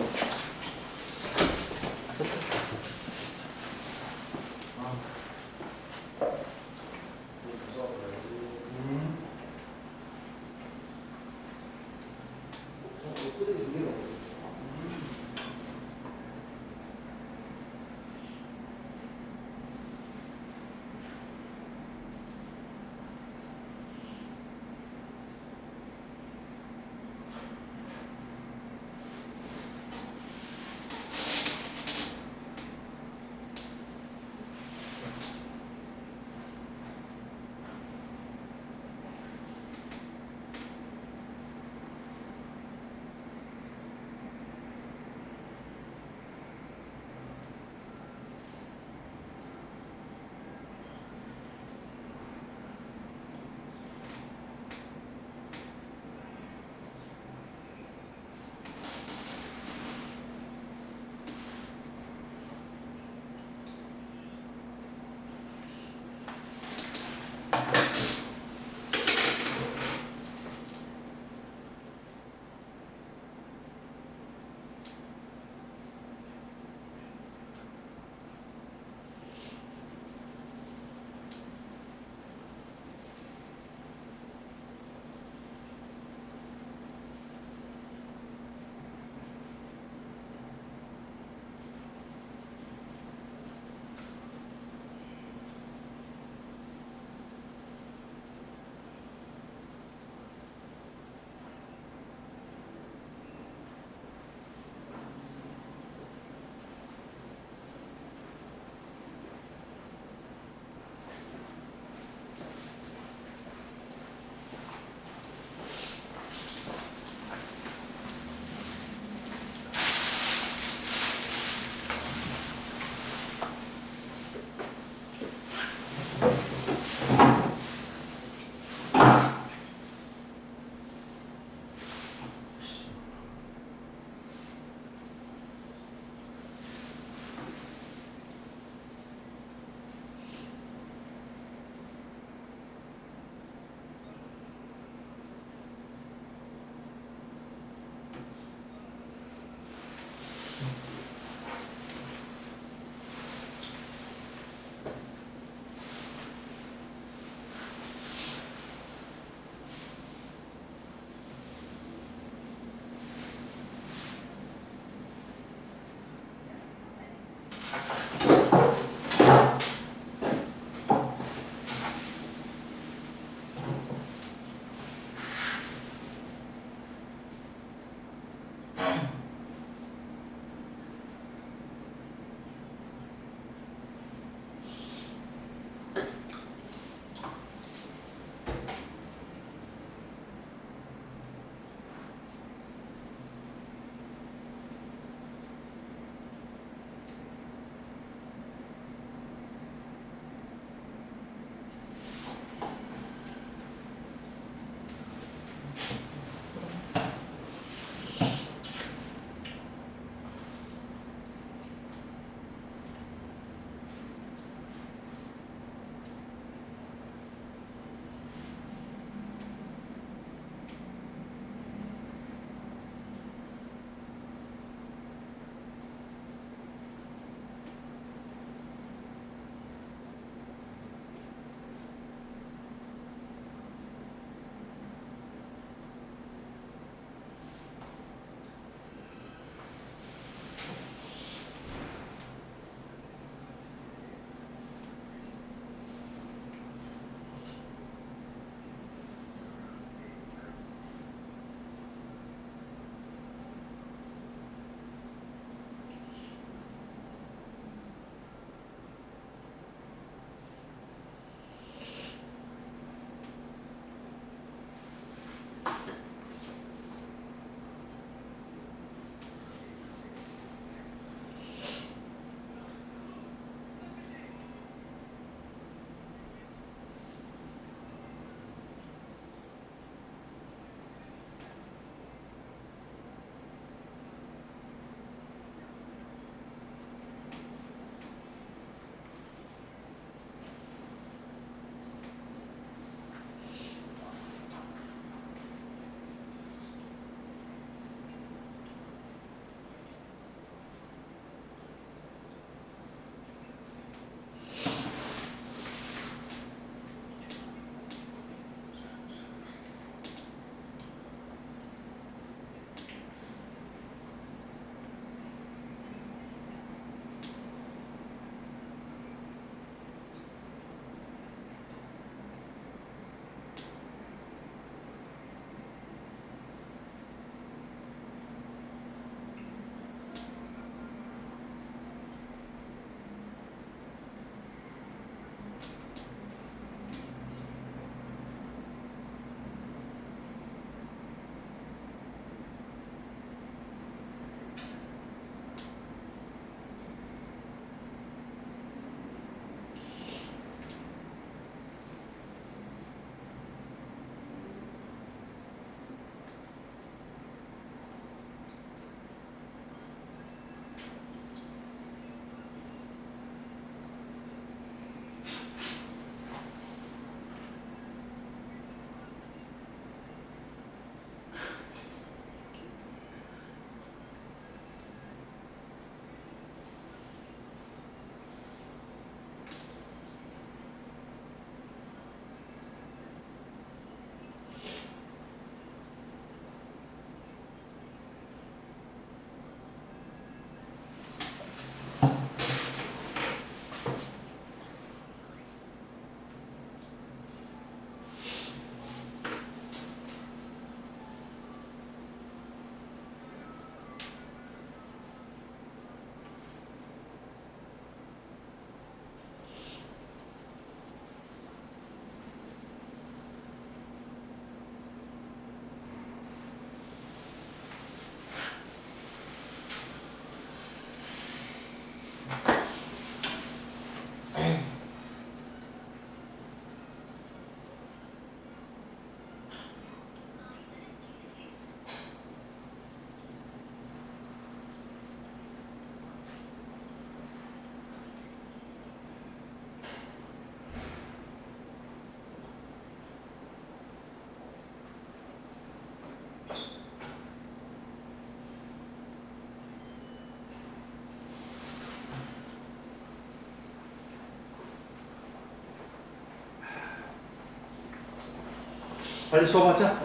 빨리 수업하자.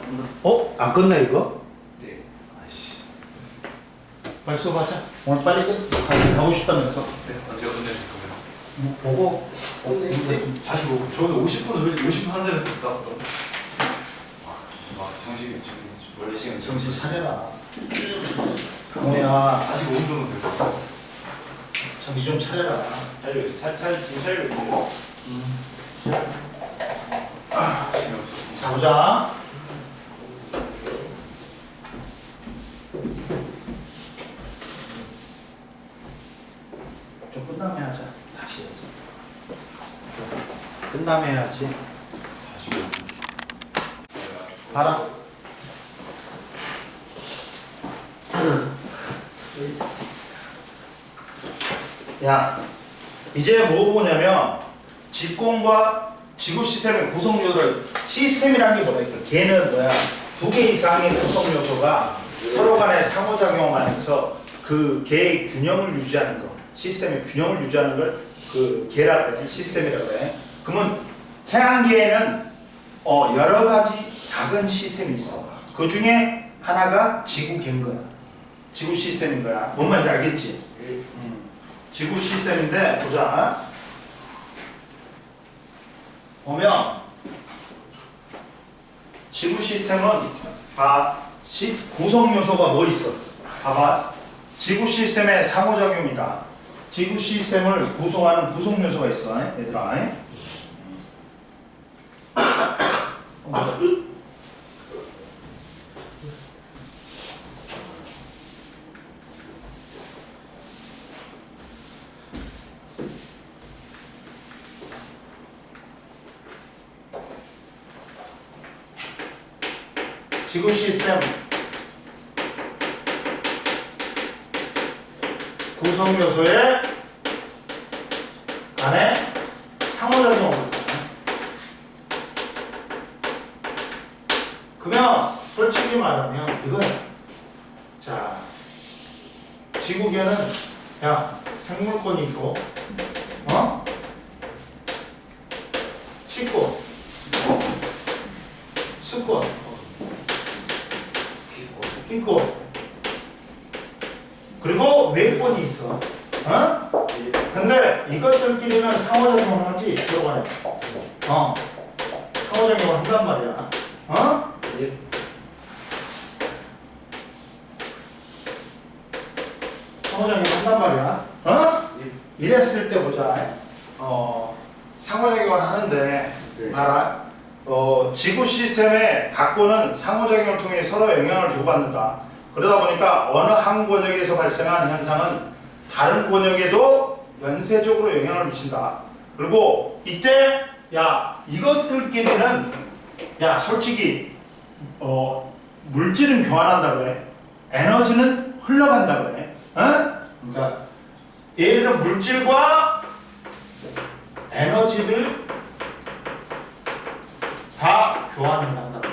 안 끝내 이거? 네. 아이씨. 빨리 수업하자. 오늘 빨리 가고 싶다면서. 네. 제가 끝내줄 거예요. 보고. 사실 뭐 저는 50분 하는데 나왔던. 정신 원래 시간 정신 차려라. 강호야. 45분 정도 될 것 같아요. 정신 좀 차려라. 지금 차리고 있는데. 자, 보자. 좀 끝나면 하자. 다시 해야지. 끝나면 해야지. 45분. 봐라. 야, 이제 뭐 보냐면 직공과 지구 시스템의 구성 요소를 시스템이라는 게 뭐가 있어? 걔는 뭐야? 두 개 이상의 구성 요소가 서로 간에 상호작용하면서 그 개의 균형을 유지하는 거, 시스템의 균형을 유지하는 걸 그 개라고 해, 시스템이라고 해. 그러면 태양계에는 여러 가지 작은 시스템이 있어. 그 중에 하나가 지구계인 거야. 지구 시스템인 거야. 뭔 말인지 알겠지? 지구 시스템인데 보자. 보면 지구 시스템은 구성 요소가 뭐 있어? 봐봐. 지구 시스템의 상호작용이다. 지구 시스템을 구성하는 구성 요소가 있어, 얘들아. 보자. 지구 시스템 구성 요소의 간에 상호작용을 하잖아. 그러면 솔직히 말하면 이거야. 자, 지구계는 생물권이 있고, 식권, 수권, 있고, 그리고 외권이 있어. 근데 이것들끼리는 상호작용을 하지, 서로 간에. 상호작용을 한단 말이야. 상호작용을 한단 말이야. 이랬을 때 보자. 상호작용을 하는데, 봐라. 지구 시스템의 각본은 상호작용을 통해 서로 영향을 주고받는다. 그러다 보니까 어느 한 권역에서 발생한 현상은 다른 권역에도 연쇄적으로 영향을 미친다. 그리고 이때 이것들끼리는 솔직히 물질은 교환한다고 해. 에너지는 흘러간다고 해. 그러니까 얘들은 물질과 에너지를 다 교환을 한다고 해.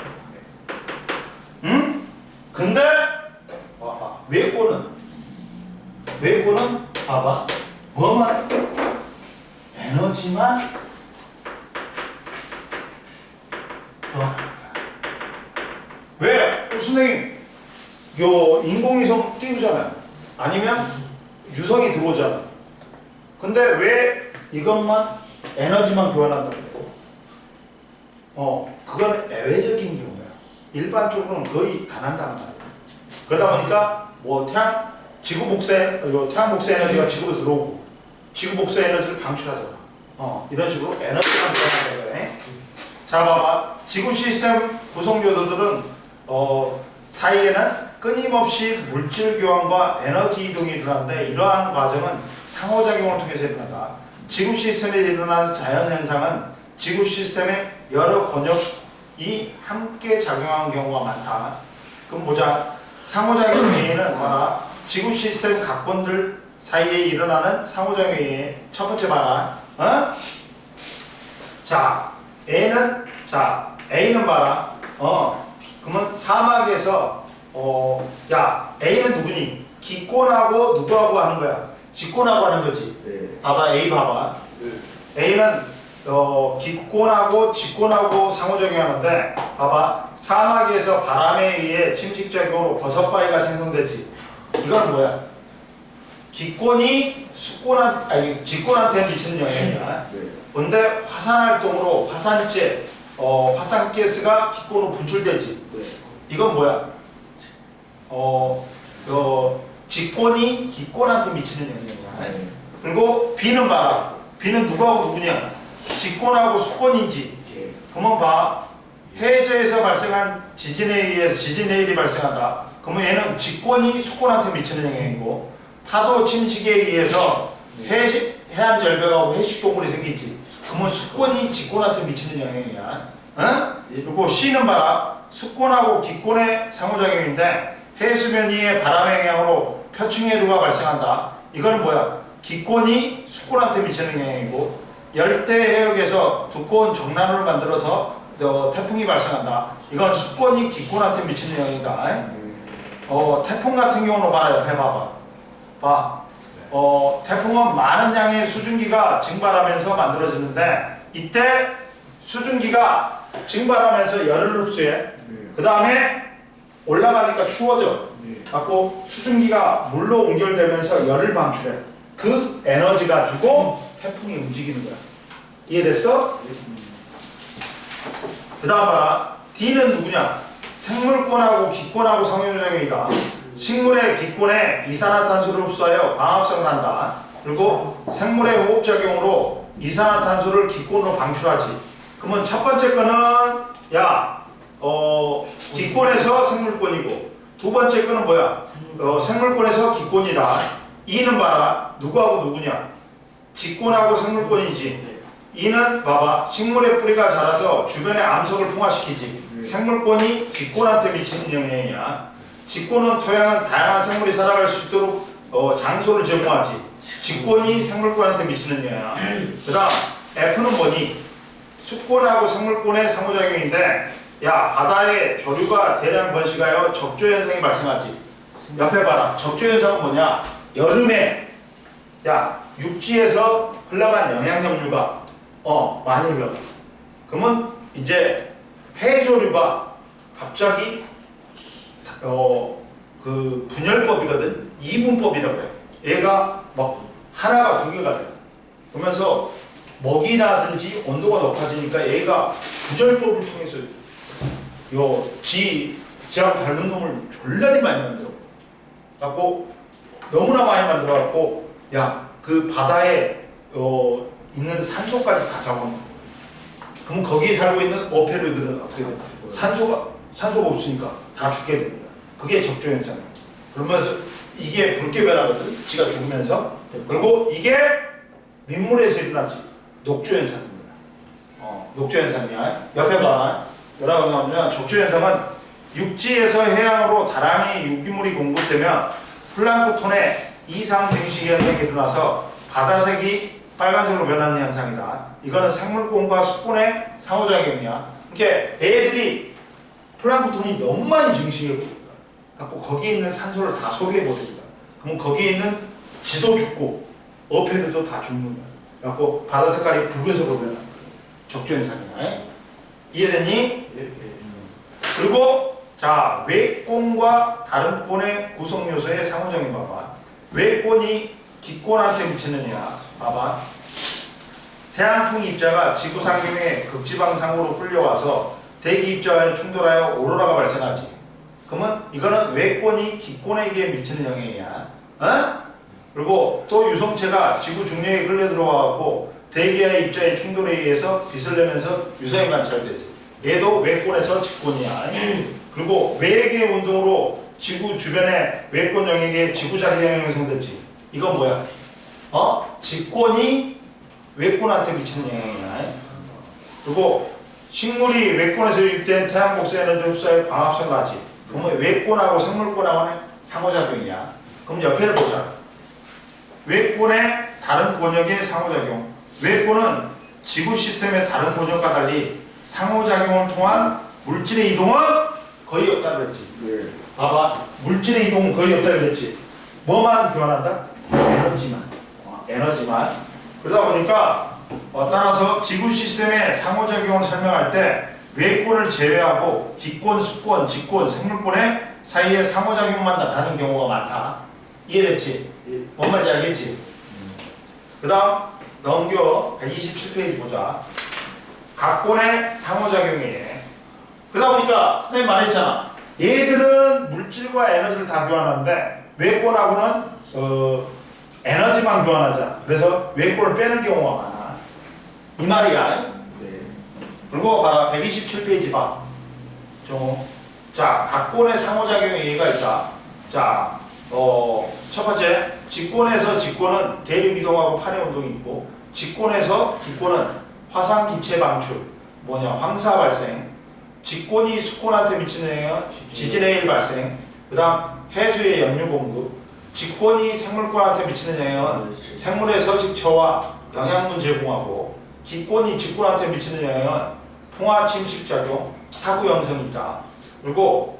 응? 근데 외고는 봐봐. 뭐만 에너지만 왜? 선생님 인공위성 띄우잖아요. 아니면 유성이 들어오잖아. 근데 왜 이것만 에너지만 교환한다고 해요? 그거는 예외적인 경우야. 일반적으로는 거의 안 한다는 말이야. 그러다 보니까 지구 복사, 태양 복사 에너지가 지구로 들어오고 지구 복사 에너지를 방출하잖아. 이런 식으로 에너지만 교환한다고 해. 자, 봐봐. 지구 시스템 구성 요소들은 사이에는 끊임없이 물질 교환과 에너지 이동이 일어나는데 이러한 과정은 상호작용을 통해서 일어난다. 지구 시스템에 일어나는 자연현상은 지구 시스템의 여러 권역이 함께 작용하는 경우가 많다. 그럼 보자. 상호작용에는 봐라. 지구 시스템 각본들 사이에 일어나는 상호작용에 첫 번째 봐라. 자, A는 봐라. 그러면 사막에서 A는 누구니? 기권하고 누구하고 하는 거야? 직권하고 하는 거지. 네. 봐봐, A 봐봐. A는 기권하고 직권하고 상호작용하는데 봐봐. 사막에서 바람에 의해 침식작용으로 버섯바위가 생성되지. 이건 뭐야? 기권이 직권한테 미치는 영향이야. 네. 근데 화산활동으로 화산재, 화산가스가 기권으로 분출되지. 네. 이건 뭐야? 직권이 기권한테 미치는 영향이야. 네. 그리고 비는 봐라. 비는 누구하고 누구냐? 직권하고 수권이지. 예. 그러면 봐. 해저에서 발생한 지진에 의해서 지진해일이 발생한다. 그러면 얘는 직권이 수권한테 미치는 영향이고, 파도 침식에 의해서 해안 절벽하고 해식 동굴이 생기지. 그러면 수권이 직권한테 미치는 영향이야. 어? 그리고 C는 봐라. 수권하고 기권의 상호작용인데 해수면 위에 바람의 영향으로 표층해류가 발생한다. 이거는 뭐야? 기권이 수권한테 미치는 영향이고, 열대 해역에서 두꺼운 정난로를 만들어서 태풍이 발생한다. 이건 수권이 기권한테 미치는 영향이다. 태풍 같은 경우는 봐라. 옆에 봐봐. 봐. 태풍은 많은 양의 수증기가 증발하면서 만들어지는데, 이때 수증기가 증발하면서 열을 흡수해. 그 다음에 올라가니까 추워져. 갖고 수증기가 물로 옮겨되면서 열을 방출해. 그 에너지 가지고 태풍이 움직이는 거야. 이해됐어? 그 다음 봐라. D는 누구냐? 생물권하고 기권하고 상호작용이다. 식물의 기권에 이산화탄소를 흡수하여 광합성을 한다. 그리고 생물의 호흡작용으로 이산화탄소를 기권으로 방출하지. 그러면 첫 번째 거는 기권에서 생물권이고, 두 번째 거는 뭐야? 생물권에서 기권이다. 이는 봐라. 누구하고 누구냐? 직권하고 생물권이지. 이는 봐봐. 식물의 뿌리가 자라서 주변의 암석을 풍화시키지. 생물권이 직권한테 미치는 영향이야. 직권은 토양은 다양한 생물이 살아갈 수 있도록 장소를 제공하지. 직권이 생물권한테 미치는 영향. 그 다음 F는 뭐니? 수권하고 생물권의 상호작용인데, 바다에 조류가 대량 번식하여 적조현상이 발생하지. 옆에 봐라. 적조현상은 뭐냐? 여름에 육지에서 흘러간 영양적류가 많이 흘러가. 그러면 이제 폐조류가 갑자기 그 분열법이거든. 이분법이라고 그래. 얘가 막 하나가 두 개가 돼. 그러면서 먹이라든지 온도가 높아지니까 얘가 분열법을 통해서 지하고 닮은 놈을 졸라리 많이 만들어. 갖고 너무나 많이 만들어 갖고 그 바다에 있는 산소까지 다 잡아먹어. 그럼 거기에 살고 있는 어패류들은 어떻게 돼? 산소가 없으니까 다 죽게 됩니다. 그게 적조현상이에요. 그러면서 이게 붉게 변하거든. 지가 죽으면서. 그리고 이게 민물에서 일어나지. 녹조현상입니다. 녹조현상이야. 옆에 봐. 뭐라고 나오냐면 적조현상은 육지에서 해양으로 다량의 유기물이 공급되면 플랑크톤의 이상 증식 현상이 일어나서 바다색이 빨간색으로 변하는 현상이다. 이거는 생물권과 수권의 상호작용이야. 그러니까 애들이 플랑크톤이 너무 많이 증식해버립니다. 갖고 거기에 있는 산소를 다 소비해버립니다. 그럼 거기에 있는 쥐도 죽고 어패들도 다 죽는 거야. 갖고 바다 색깔이 붉은색으로 변하는 거야. 적조현상이야. 이해되니? 그리고 외권과 다른권의 구성요소의 상호작용 봐봐. 외권이 기권한테 미치는 영향 봐봐. 태양풍 입자가 지구 상경의 극지방상으로 끌려와서 대기 입자와 충돌하여 오로라가 발생하지. 그러면 이거는 외권이 기권에게 미치는 영향이야. 그리고 또 유성체가 지구 중력에 끌려 들어와갖고 대기와 입자의 충돌에 의해서 빛을 내면서 유성이 관찰되지. 얘도 외권에서 직권이야. 그리고 외계의 운동으로 지구 주변의 외권 영역에 지구자리 영향이 형성되지. 이건 뭐야? 직권이 외권한테 미치는 영향이야. 그리고 식물이 외권에서 유입된 태양 복사 에너지 흡수에 광합성을 하지. 그러면 외권하고 생물권하고는 상호작용이야. 그럼 옆에를 보자. 외권의 다른 권역의 상호작용. 외권은 지구 시스템의 다른 권역과 달리 상호작용을 통한 물질의 이동은 거의 없다고 그랬지. 네. 봐봐. 물질의 이동은 거의 없다고 그랬지. 뭐만 교환한다? 에너지만. 그러다 보니까 따라서 지구 시스템의 상호작용을 설명할 때 외권을 제외하고 기권, 수권, 직권, 생물권의 사이에 상호작용만 나타나는 경우가 많다. 이해됐지? 예. 뭔 말인지 알겠지? 그 다음 넘겨 127페이지 보자. 각권의 상호작용이에요. 그러다 보니까 선생님 말했잖아. 얘들은 물질과 에너지를 다 교환하는데 외권하고는 에너지만 교환하자. 그래서 외권을 빼는 경우가 많아. 이 말이야. 네. 그리고 봐라 127페이지 봐. 자, 각권의 상호작용의 예가 있다. 자, 첫 번째 직권에서 직권은 대륙 이동하고 판의 운동이 있고, 직권에서 기권은 화산 기체 방출, 황사 발생, 직권이 수권한테 미치는 영향은 지진의 일 발생, 그 다음 해수의 염류 공급, 직권이 생물권한테 미치는 영향은 생물의 서식처와 영양분 제공하고, 기권이 직권한테 미치는 영향은 풍화 침식 작용, 사구 형성이 있다. 그리고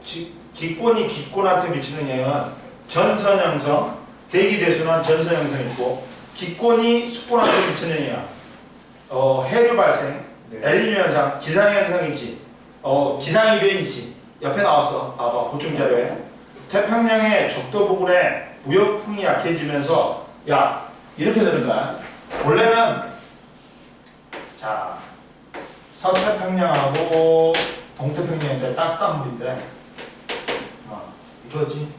기권이 기권한테 미치는 영향은 전선 형성, 대기 대순환 전선 형성이 있고, 기권이 수권한테 미치는 영향, 해류 발생, 네. 엘니뇨 현상, 기상 현상이 있지. 기상이변이지. 옆에 나왔어. 봐봐. 보충 자료에. 태평양의 적도 부근에 무역풍이 약해지면서 이렇게 되는 거야. 원래는 자 서태평양하고 동태평양인데 따뜻한 물인데 이거지.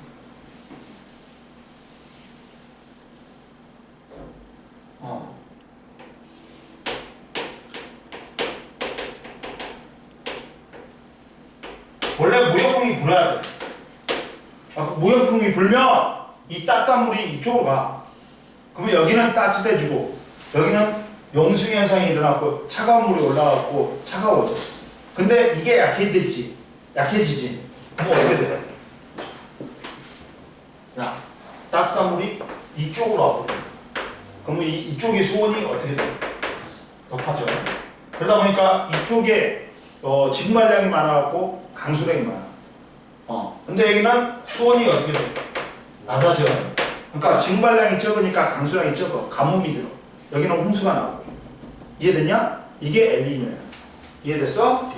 원래 무역풍이 불어야 돼. 무역풍이 불면 이 따뜻한 물이 이쪽으로 가. 그러면 여기는 따뜻해지고 여기는 용수 현상이 일어나고 차가운 물이 올라가고 차가워져. 근데 이게 약해지지. 그럼 어떻게 돼? 따뜻한 물이 이쪽으로 와버려. 그러면 이쪽의 수온이 어떻게 돼? 높아져. 그러다 보니까 이쪽에 증발량이 많아갖고 강수량이 많아. 근데 여기는 수온이 어떻게 돼? 낮아져. 그러니까 증발량이 적으니까 강수량이 적어. 가뭄이 들어. 여기는 홍수가 나고. 이해됐냐? 이게 엘니뇨야. 이해됐어?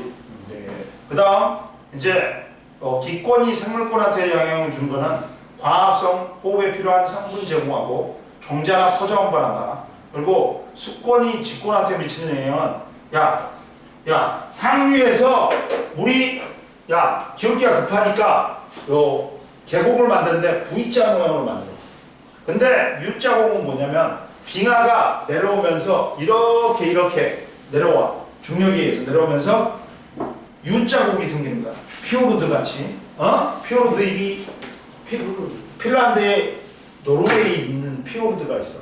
네. 그 다음 이제 기권이 생물권한테 영향을 준 거는 광합성 호흡에 필요한 성분 제공하고 종자나 포자 운반한다. 그리고 수권이 직권한테 미치는 영향은 상류에서 물이 기울기가 급하니까 계곡을 만드는데 V자 모양으로 만들어. 근데 U자공은 뭐냐면 빙하가 내려오면서 이렇게 내려와. 중력에 의해서 내려오면서 U자국이 생기는 거야. 피오르드 같이. 피오르드 이 핀란드에 노르웨이에 있는 피오르드가 있어.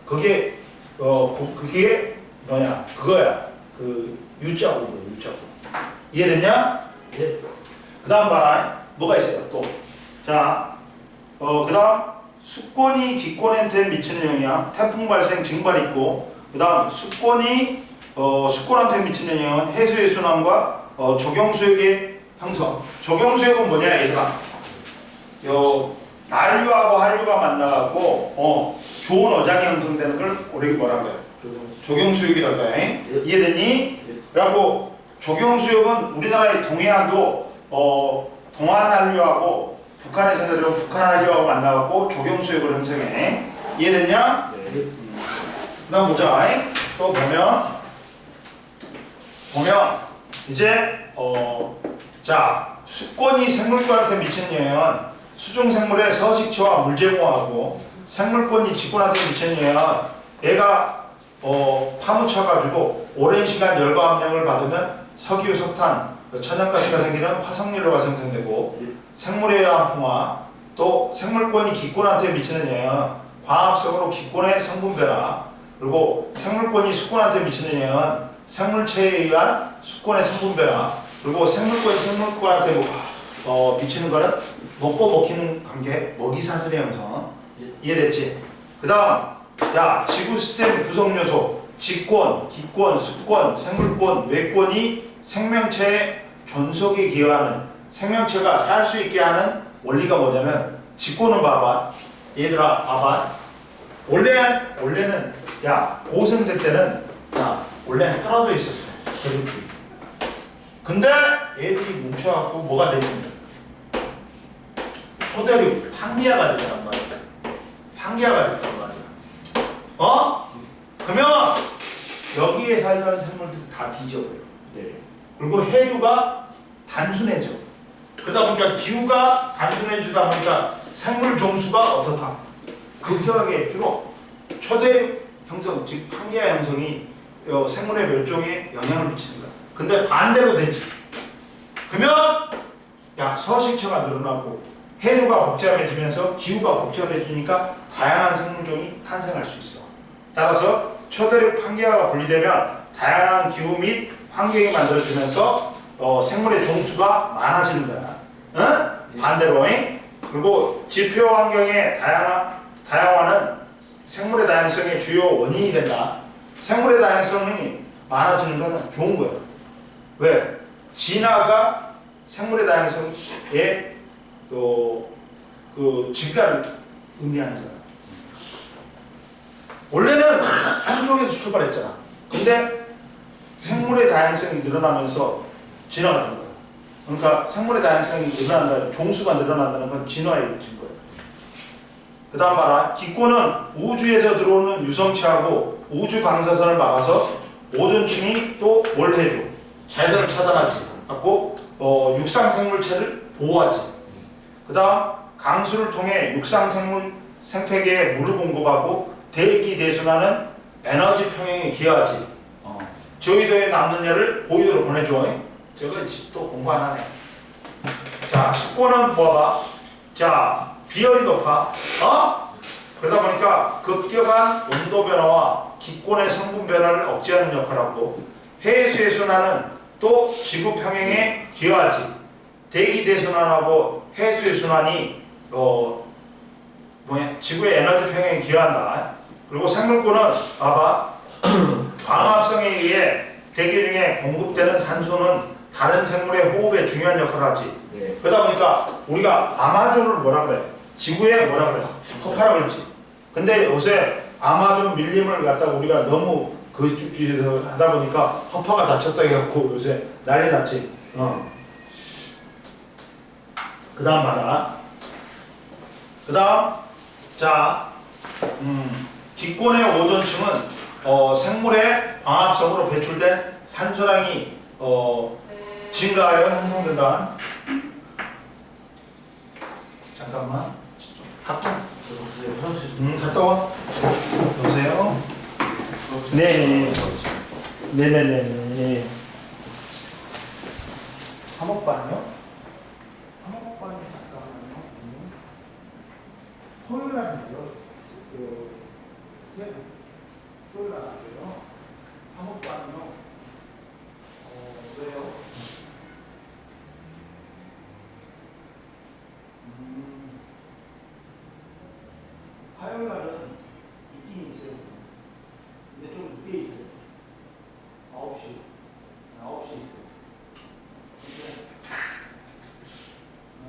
그게 그거야. 그 U자국이야. U자국. 이해됐냐? 예. 그 다음 봐라. 뭐가 있어 또. 자, 그 다음 수권이 기권한테 미치는 영향, 태풍 발생 증발 있고, 그 다음 수권이 수권한테 미치는 영향은 해수의 순환과 조경수역의 형성. 조경수역은 뭐냐 얘들아? 난류하고 한류가 만나갖고 좋은 어장이 형성되는 걸 우리 뭐라고 해요? 조경수역이라고 해. 이해됐니? 그래갖고 조경수역은 우리나라의 동해안도 동안 한류하고 북한에서 내려온 북한 한류하고 만나갖고 조경수역을 형성해. 이해됐냐? 네. 그 다음 보자. 또 보면 이제 자 수권이 생물권한테 미치는 영향은 수중생물의 서식처와 물 제공하고, 생물권이 직권한테 미치는 영향은 얘가 파묻혀가지고 오랜 시간 열과 압력을 받으면 석유, 석탄, 천연가스가 생기는 화석연료가 생성되고, 생물에 의한 풍화, 또 생물권이 기권한테 미치는 영향은 광합성으로 기권의 성분 변화, 그리고 생물권이 수권한테 미치는 영향은 생물체에 의한 수권의 성분 변화, 그리고 생물권이 생물권한테 미치는 거는 먹고 먹히는 관계, 먹이 사슬의 형성. 이해됐지? 그 다음 지구 시스템 구성 요소 직권, 기권, 수권, 생물권, 외권이 생명체의 존속에 기여하는, 생명체가 살 수 있게 하는 원리가 뭐냐면, 직권은 봐봐. 얘들아 봐봐. 원래는 고생대 때는 원래는 떨어져 있었어. 근데 얘들이 뭉쳐갖고 뭐가 되냐면 초대륙 판기아가 되단 말이야. 판기아가 됐단 말이야. 그러면 여기에 살던 생물들이 다 뒤져버려. 네. 그리고 해류가 단순해져. 그러다 보니까 기후가 단순해지다 보니까 생물 종수가 어떻다? 급격하게 줄어. 초대륙 형성, 즉 판기아 형성이 생물의 멸종에 영향을 미치는 거야. 근데 반대로 되지. 그러면 서식처가 늘어나고 해류가 복잡해지면서 기후가 복잡해지니까 다양한 생물종이 탄생할 수 있어. 따라서 초대륙 판기아가 분리되면 다양한 기후 및 환경이 만들어지면서 생물의 종수가 많아지는 거야. 응? 반대로. 그리고 지표 환경의 다양화는 생물의 다양성의 주요 원인이 된다. 생물의 다양성이 많아지는 것은 좋은 거야. 왜? 진화가 생물의 다양성의 그 증가를 의미하는 거야. 원래는 한쪽에서 출발했잖아. 근데 생물의 다양성이 늘어나면서 진화가 된 거야. 그러니까 생물의 다양성이 늘어난다, 종수가 늘어난다는 건 진화에 이루어진 거야. 그 다음 봐라. 기권은 우주에서 들어오는 유성체하고 우주 방사선을 막아서 오존층이 또 뭘 해줘? 자외선을 차단하지. 갖고 육상 생물체를 보호하지. 그 다음 강수를 통해 육상 생태계에 물을 공급하고 대기 대순환은 에너지 평형에 기여하지. 저기도에 남는 열을 고위도로 보내줘. 저거 또 공부 안 하네. 자, 식권은 뭐봐? 자, 비열이 높아. 그러다 보니까 급격한 온도 변화와 기권의 성분 변화를 억제하는 역할을 하고 해수의 순환은 또 지구 평행에 기여하지. 대기 대순환하고 해수의 순환이 지구의 에너지 평행에 기여한다. 그리고 생물권은 봐봐. 광합성에 의해 대기 중에 공급되는 산소는 다른 생물의 호흡에 중요한 역할을 하지. 네. 그러다 보니까 우리가 아마존을 뭐라 그래? 지구에 뭐라 그래? 허파라 그랬지. 근데 요새 아마존 밀림을 갖다가 우리가 너무 그쪽에서 하다 보니까 허파가 다쳤다 해갖고 요새 난리 났지. 그 다음 봐라. 그 다음 자 기권의 오존층은 생물의 광합성으로 배출된 산소량이 증가하여 형성된다. 잠깐만. 갔다. 갔다 와. 여보세요. 네. 네네네. 화목반이요? 화목반이 잠깐만요. 토요일 날이요. 토요일 날이요. 화목반이요. 왜요? 화요일 날은 있긴 있어요. 근데 좀 늦게 있어요. 9시 있어요. 네.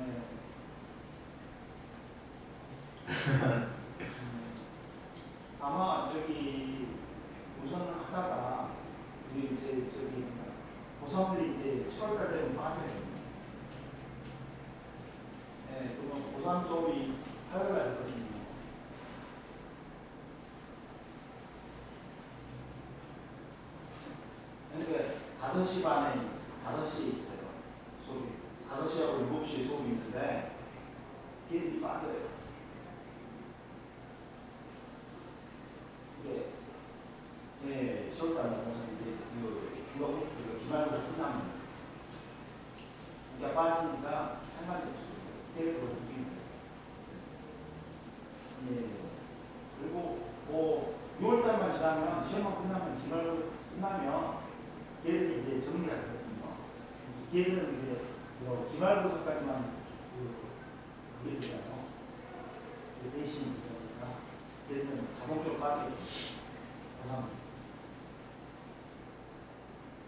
아마 우선 하다가 우리 고3들이 이제 7월달 되면 빠져요. 네, 그러면 고3 수업이 화요일 날 있거든요. 그러니까 5시 반에 5시에 있어요. 수업이. 5시하고 7시에 수업이 있는데 걔들이 빠져요. 이게 예, 10월달 넘어서 이제 중간고 기말고사 끝나면 이게 빠지니까 상관이 없어요. 걔를 느끼는 거예요. 예. 그리고 6월달만 지나면 시험만 끝나면 기말고사 끝나면 걔들이 이제 정리가 되거든요. 걔들은 이제 기말고사까지만 그게 되잖아요. 대신 그러니까 걔들은 자동적으로 빠지게 돼요.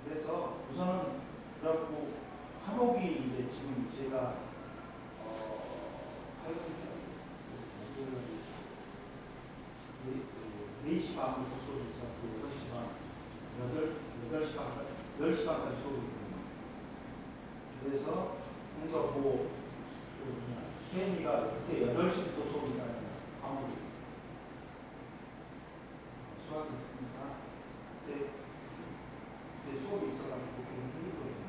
그래서 우선은 그래갖고 화목이 이제 지금 제가 4시 반부터 수업이 있었고 8시 반, 8시 반까지 수업이 있거든요. 그래서 그러니까 뭐 태연이가 그때 8시부터 수업이 있다는 아무리 수학이 있으니까 그때 수업이 있어가지고 좀 힘들거든요.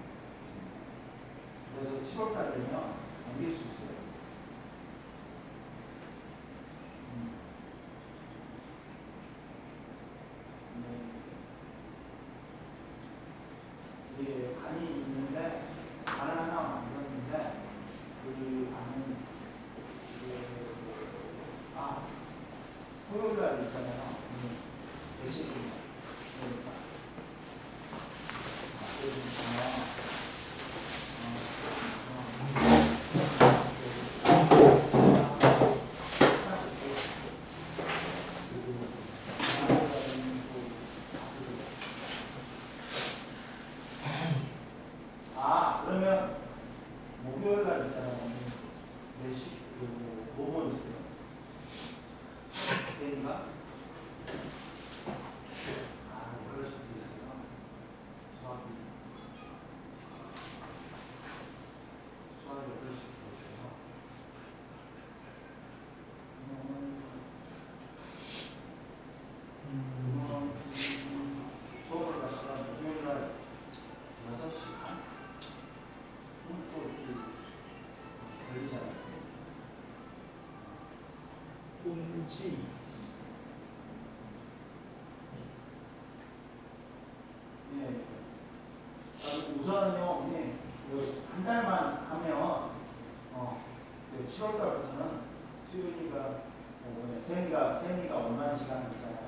그래서 7월달 되면 넘길 수 있어요. 이게 반이 있는데 반을 하나 만들었는데 그 반은 토요일 날 있잖아요. 대시입니다. 그러니까 그러면 목요일 날 있잖아요. 4시 뭐뭐 있어요? 때인가? 8시부터 있어요. 수학이 8시부터 있어요. 수업을 갖다가 목요일 날 6시 반? 또 이렇게 걸리잖아요. 운지. 네. 우선은요, 한 달만 하면, 7월달부터는 수요일이가, 태연이가 원하는 시간이 있잖아요.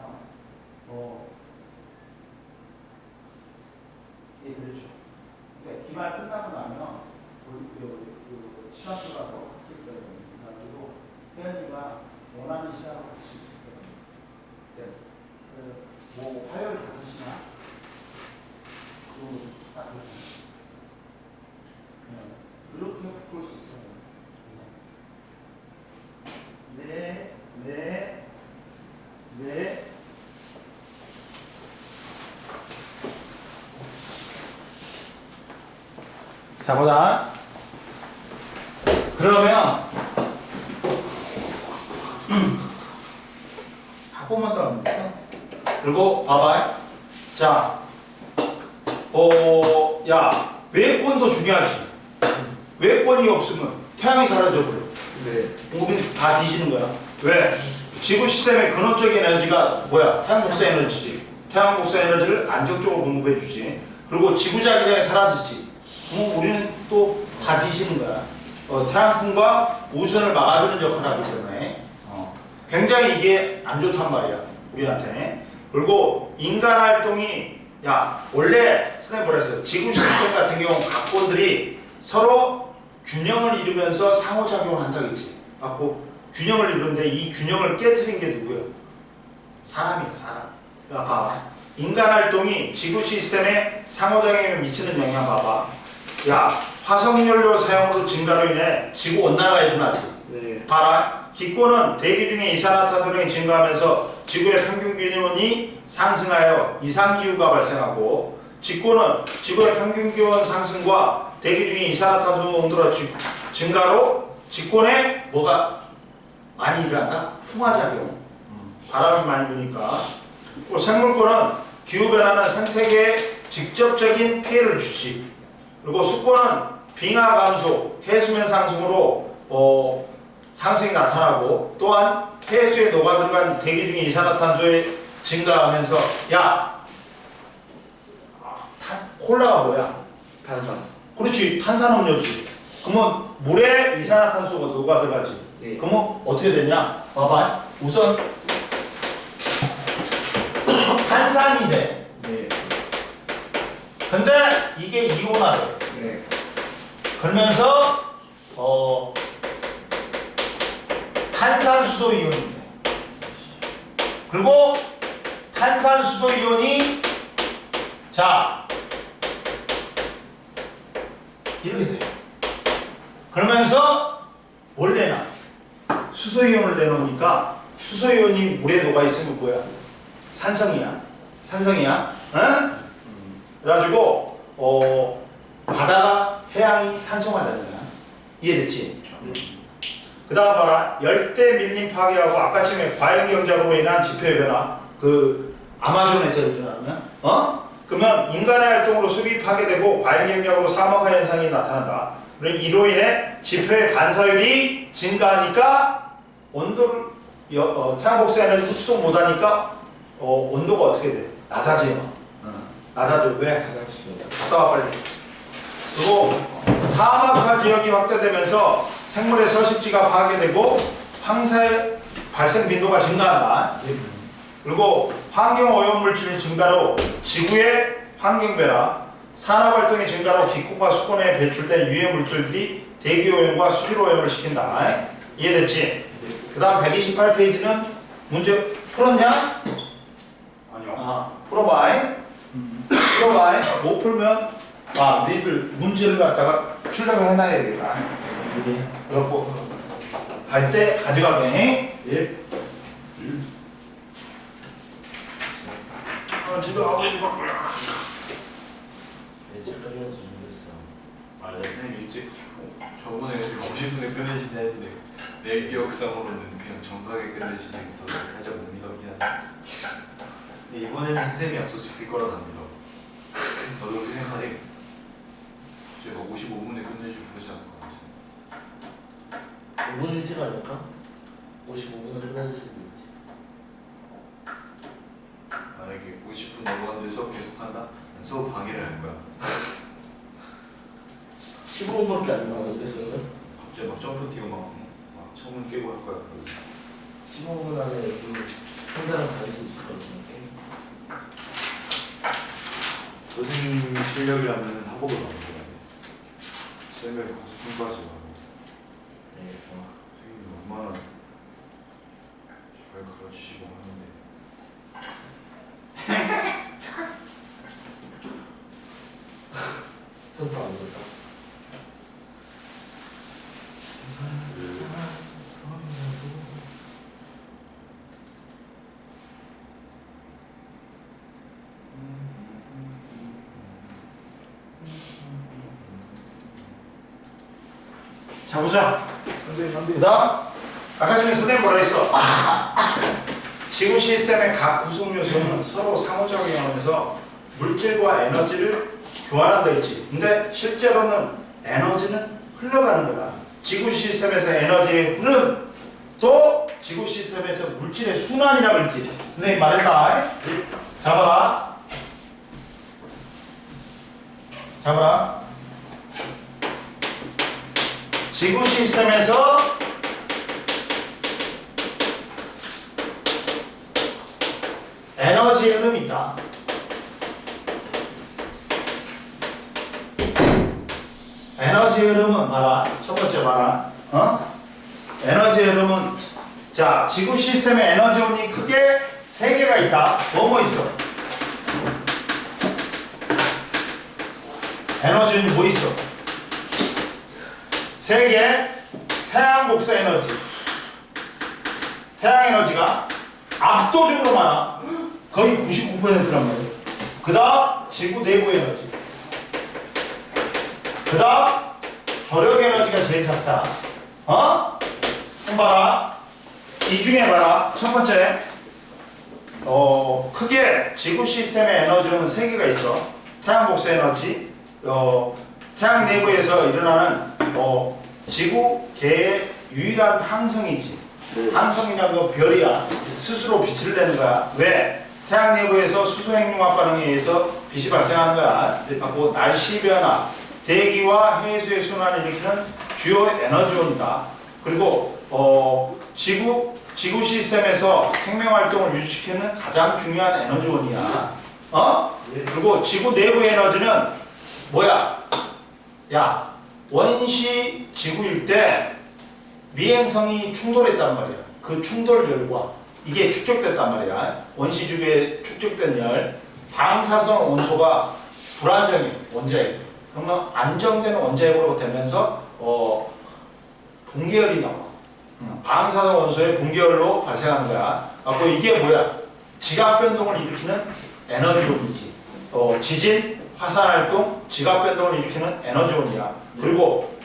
예, 그렇죠. 그러니까 기말 끝나고 나면, 시간표가 더 바뀔 거예요. 그래가지고, 태연이가 원하는 시간을 갈 수 있을 거예요. 네. 화요일 5시나, 딱 보시면. 그렇게 볼 수 있어요. 네. 자, 보자. 그러면, 학부모 더 있어? 그리고, 봐봐. 자, 야, 외권도 중요하지. 외권이 없으면 태양이 사라져버려. 네. 우린 다 뒤지는 거야. 왜? 지구 시스템의 근원적 에너지가 뭐야? 태양 복사 에너지지. 태양 복사 에너지를 안정적으로 공급해 주지. 그리고 지구 자기장이 사라지지. 그럼 우리는 또 다 뒤지는 거야. 태양풍과 우주선을 막아주는 역할을 하기 때문에 굉장히 이게 안 좋단 말이야. 우리한테. 그리고 인간 활동이 원래 선생님 뭐라 했어요? 지구 시스템 같은 경우 각본들이 서로 균형을 이루면서 상호작용을 한다고 했지. 맞고 균형을 이루는데 이 균형을 깨트린 게 누구예요? 사람이야, 사람. 봐봐. 인간 활동이 지구 시스템에 상호작용에 미치는 영향 봐봐. 화석연료 사용으로 증가로 인해 지구 온난화가 일어나지. 네. 봐라. 기권은 대기 중에 이산화탄소량이 증가하면서 지구의 평균 기온이 상승하여 이상기후가 발생하고, 직권은 지구의 평균 기온 상승과 대기 중에 이산화탄소 온도가 증가로 직권에 뭐가 많이 일어난다? 풍화작용. 바람이 많이 부니까. 생물권은 기후변화는 생태계에 직접적인 피해를 주지. 그리고 수권은 빙하 감소, 해수면 상승으로 상승이 나타나고, 또한 해수에 녹아들어간 대기 중에 이산화탄소에 증가하면서 콜라가 뭐야? 탄산. 그렇지, 탄산음료지. 그러면 물에 이산화탄소가 녹아들어가지. 네. 그러면 어떻게 되냐? 봐봐. 우선 탄산이 돼. 네. 근데 이게 이온화돼. 네. 그러면서 탄산수소 이온이 돼. 그리고 탄산수소 이온이 이렇게 돼. 그러면서 뭘 내나? 수소이온을 내놓으니까 수소이온이 물에 녹아있으면 뭐야? 산성이야. 산성이야. 응? 그래가지고 바다가 해양 태양이 산성화되는 거야. 이해됐지? 그 다음 봐라. 열대 밀림 파괴하고 아까쯤에 과잉경작으로 인한 지표의 변화. 그 아마존에서 일어나면 그러면 인간의 활동으로 숲이 파괴되고 과잉경작으로 사막화 현상이 나타난다. 그리고 이로 인해 지표의 반사율이 증가하니까 온도를 태양 복사 에너지 흡수 못하니까 온도가 어떻게 돼? 낮아져요. 낮아져. 왜? 갔다 와 빨리. 그리고 사막화 지역이 확대되면서 생물의 서식지가 파괴되고 황사의 발생 빈도가 증가한다. 그리고 환경 오염물질의 증가로 지구의 환경 변화, 산업 활동의 증가로 기권과 수권에 배출된 유해 물질들이 대기 오염과 수질 오염을 시킨다. 이해됐지? 그 다음 128페이지는 문제 풀었냐? 아니요. 풀어봐. 풀어봐. 못 풀면 너희들 문제를 갖다가 출력을 해놔야 되겠다. 그렇고 갈 때 가져가게. 예. 집에 가고 있는 거야. 진짜 모르겠어. 아, 내 선생님 일찍 저번에 50분에 끝내신다 했는데 내 기억상으로는 그냥 정각에 끝내시는 게 살짝 못 믿었긴 한데 근데 이번에는 선생님이 약속 지킬 거라 납니다. 너도 그렇게 생각하지? 제가 55분에 끝내주고 하지 않을 것 같아. 5분 일찍 아닐까? 55분은 끝날 수도 있지. 만약에 50분 넘었는데 수업 계속한다? 난 수업 방해를 할 거야. 15분밖에 안 남았는데 저는 갑자기 막 점프 뛰고 막 창문 깨고 할 거야. 15분 안에 여기 상대랑 갈 수 있을 것 같은데. 선생님 실력이라면 학업을 가는 거야. 쌤을 가서 공부하지 마. 알겠어. 선생님이 얼마나 잘 가르치시고 하는데. 편도 안 됐다. 자 보자. 그 다음 아까 전에 선생님 뭐라 했어? 지구 시스템의 각 구성 요소는 서로 상호작용하면서 물질과 에너지를 교환한다 했지. 근데 실제로는 에너지는 흘러가는 거야. 지구 시스템에서 에너지의 흐름, 또 지구 시스템에서 물질의 순환이라고 했지. 선생님 말했다. 잡아라. 잡아라. 지구 시스템에서 에너지의 흐름이 있다. 에너지의 흐름은 봐라. 첫 번째 봐라. 에너지의 흐름은 자, 지구 시스템의 에너지원이 크게 세 개가 있다. 뭐뭐 있어? 에너지원이 뭐 있어? 세 개. 태양 복사 에너지. 태양 에너지가 압도적으로 많아. 거의 99%란 말이에요. 그 다음 지구 내부 에너지. 그 다음 조력 에너지가 제일 작다. 봐라. 이 중에 봐라. 첫 번째 크게 지구 시스템의 에너지는 세 개가 있어. 태양 복사 에너지, 태양 내부에서 일어나는 지구계의 유일한 항성이지. 항성이라는 건 별이야. 스스로 빛을 내는 거야. 왜? 태양 내부에서 수소 핵융합 반응에 의해서 빛이 발생하는 거야. 그리고 날씨 변화, 대기와 해수의 순환을 일으키는 주요 에너지원이다. 그리고 지구 시스템에서 생명 활동을 유지시키는 가장 중요한 에너지원이야. 그리고 지구 내부 에너지는 뭐야? 야, 원시 지구일 때 미행성이 충돌했단 말이야. 그 충돌열과 이게 축적됐단 말이야. 원시 지구에 축적된 열, 방사선 온소가 불안정해. 원자핵. 그러면 안정되는 원자핵으로 되면서 붕괴열이 나와. 방사선 원소의 붕괴열로 발생하는 거야. 이게 뭐야? 지각 변동을 일으키는 에너지원이지. 지진, 화산활동, 지각변동을 일으키는 에너지원이야. 그리고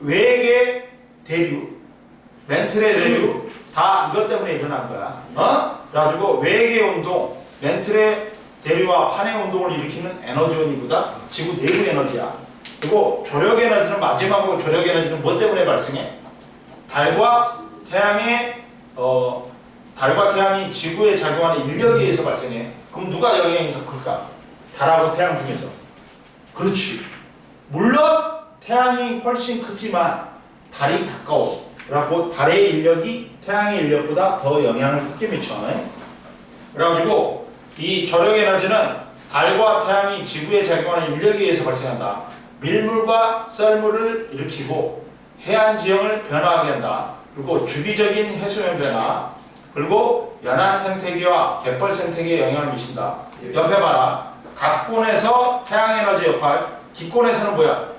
외계 대류, 멘틀의 대류 다 이것 때문에 일어난 거야. 그래가지고 외계 운동, 멘틀의 대류와 판의 운동을 일으키는 에너지원이보다 지구 내부 에너지야. 그리고 조력 에너지는 마지막으로 조력 에너지는 뭐 때문에 발생해? 달과 태양이 지구에 작용하는 인력에 의해서 발생해. 그럼 누가 영향이 더 클까? 달하고 태양 중에서. 그렇지. 물론 태양이 훨씬 크지만 달이 가까워. 그래갖고 달의 인력이 태양의 인력보다 더 영향을 크게 미쳐. 그래가지고 이 조력 에너지는 달과 태양이 지구에 작용하는 인력에 의해서 발생한다. 밀물과 썰물을 일으키고 해안 지형을 변화하게 한다. 그리고 주기적인 해수면 변화, 그리고 연안 생태계와 갯벌 생태계에 영향을 미친다. 옆에 봐라. 각권에서 태양 에너지 역할, 기권에서는 뭐야?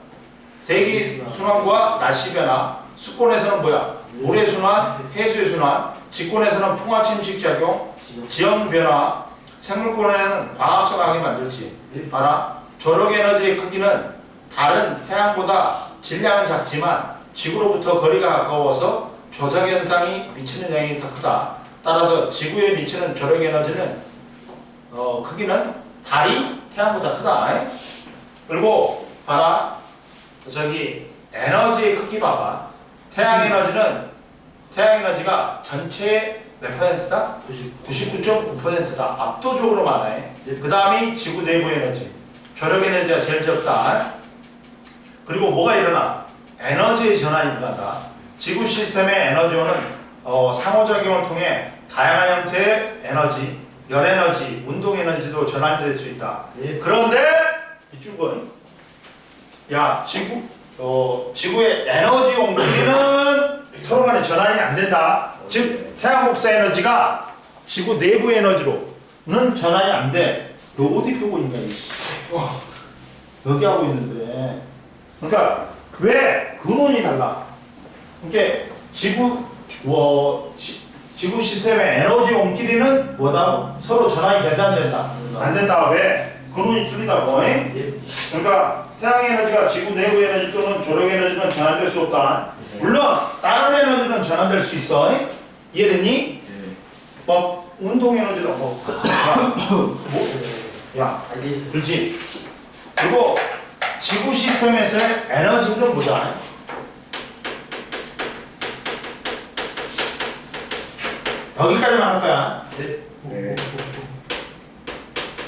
대기 순환과 날씨 변화, 수권에서는 뭐야? 모래 순환, 해수의 순환, 직권에서는 풍화 침식 작용, 지형 변화, 생물권에는 광합성하게 만들지. 봐라. 조력 에너지의 크기는 달은 태양보다 질량은 작지만 지구로부터 거리가 가까워서 조작 현상이 미치는 영향이 더 크다. 따라서 지구에 미치는 조력 에너지는 크기는 달이 태양보다 크다. 그리고 봐라. 저기 에너지의 크기 봐봐. 태양 에너지가 전체의 몇 퍼센트다? 99.9%다. 압도적으로 많아요. 그 다음이 지구 내부 에너지. 조력 에너지가 제일 적다. 그리고 뭐가 일어나? 에너지의 전환이 일어난다. 지구 시스템의 에너지원은 상호작용을 통해 다양한 형태의 에너지, 열 에너지, 운동 에너지도 전환될 수 있다. 그런데 이쪽 거, 야 지구의 에너지 옹기는 서로 간에 전환이 안 된다. 즉 태양 복사 에너지가 지구 내부 에너지로는 전환이 안 돼. 너 어디 펴고 있냐 이씨. 여기 하고 있는데. 그러니까 왜 근원이 달라? 그러니까 지구 시스템의 에너지 옹끼리는 뭐다? 서로 전환이 된다 안 된다? 안 된다. 왜? 근원이 틀리다고. 그러니까 태양 에너지가 지구 내부 에너지 또는 조력 에너지는 전환될 수 없다. 물론 다른 에너지는 전환될 수 있어. 이해됐니? 뭐 운동 에너지도 야, 그렇지. 그리고 지구 시스템에서의 에너지는 뭐다? 여기까지만 할 거야. 네.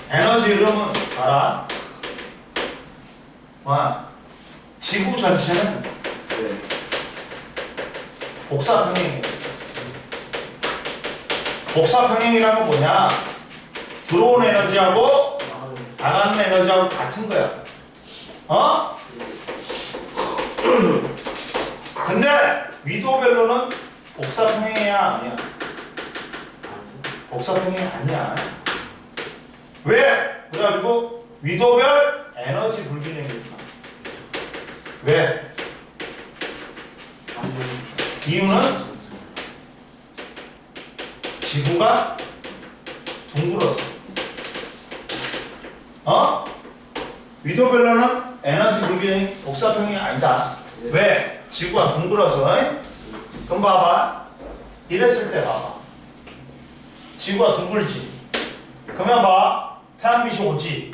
에너지 흐름은 봐라. 지구 전체는 네. 복사평행이에요. 복사평행이라는 건 뭐냐? 들어온 에너지하고 나가는 에너지하고 같은 거야. 근데 위도별로는 복사평행이야 아니야? 복사평행이 아니야. 왜? 그래가지고 위도별 에너지 불균형이니까. 왜? 이유는 지구가 둥글어서. 위도별로는 에너지 불균형이 복사평행이 아니다. 왜? 지구가 둥글어서. 그럼 봐봐. 이랬을 때 봐봐. 지구가 둥글지. 그러면 봐. 태양빛이 오지.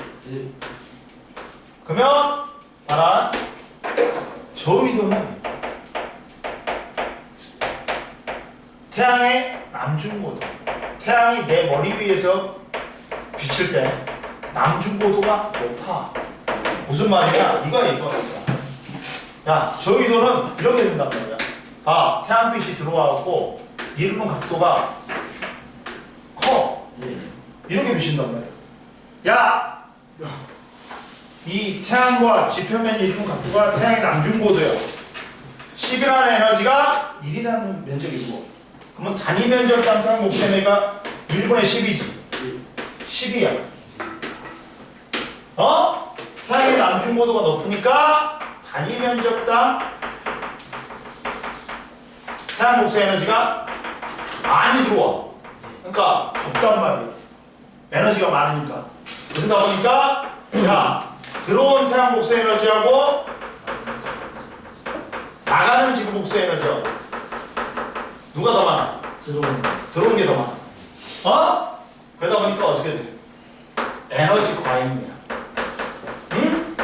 그러면 봐라. 저 위도는 태양의 남중고도. 태양이 내 머리 위에서 비칠 때 남중고도가 높아. 무슨 말이냐? 이거. 야, 저 위도는 이렇게 된단 말이야. 봐, 태양빛이 들어와갖고 이루는 각도가 커. 이렇게 비친단 말이야. 야! 이 태양과 지표면이 이루는 각도가 태양의 남중고도야. 10이라는 에너지가 1이라는 면적이고, 그러면 단위 면적 당당 목세미가 1분의 10이지. 10이야. 태양의 남중고도가 높으니까 단위 면적당 태양 복사 에너지가 많이 들어와. 그러니까 덥단 말이야. 에너지가 많으니까. 그러다 보니까 자, 들어온 태양 복수 에너지하고 나가는 지구 복수 에너지하고 누가 더 많아? 들어온 게 더 많아. 어? 그러다 보니까 어떻게 돼? 에너지 과잉이야. 응?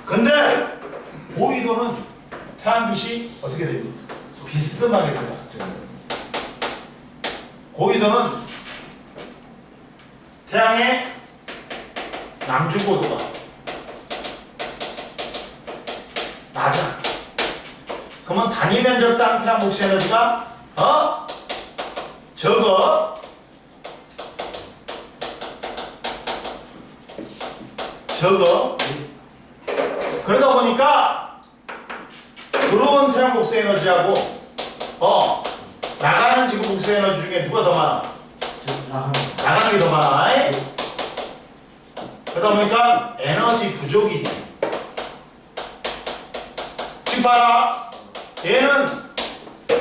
근데 고위도는 태양빛이 어떻게 돼요? 비스듬하게 들어가. 고위도는 태양의 남중고도가 낮아. 그러면 단위 면적당 태양 복수 에너지가 적어. 그러다 보니까 들어온 태양 복수 에너지하고 나가는 지구 복수 에너지 중에 누가 더 많아? 나가는 게 더 많아. 그러다 보니까 에너지 부족이 돼. 지금 봐라. 얘는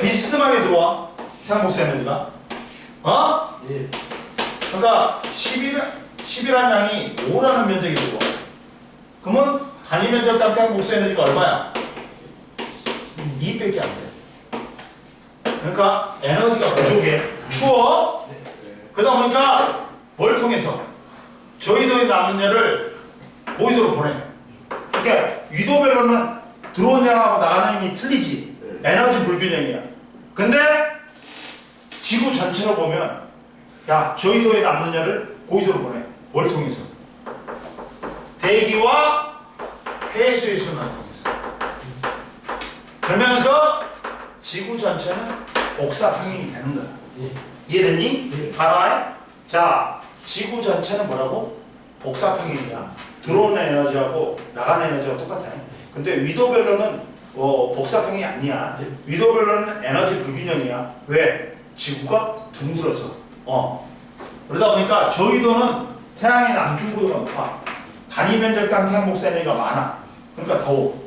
비스듬하게 들어와. 태양 복수 에너지가. 그러니까 10이란 양이 5라는 면적이 들어와. 그러면 단위 면적당 태양 복수 에너지가 얼마야? 2밖에 안 돼. 그러니까 에너지가 부족해. 추워. 그러다 보니까 뭘 통해서? 저위도에 남은 열을 고위도로 보내. 그러니까 위도별로는 들어온 양하고 나가는 양이 틀리지. 에너지 불균형이야. 근데 지구 전체로 보면 야, 저위도에 남는 열을 고위도로 보내. 뭘 통해서? 대기와 해수의 순환을 통해서. 그러면서 지구 전체는 복사평행이 되는 거야. 이해됐니? 봐라. 자, 지구 전체는 뭐라고? 복사평행이야. 들어오는 에너지하고 나가는 에너지가 똑같아. 근데 위도별로는 복사평행이 아니야. 위도별로는 에너지 불균형이야. 왜? 지구가 둥글어서. 그러다 보니까 저위도는 태양의 남중고도가 높아. 단위 면적당 태양 복수 에너지가 많아. 그러니까 더워.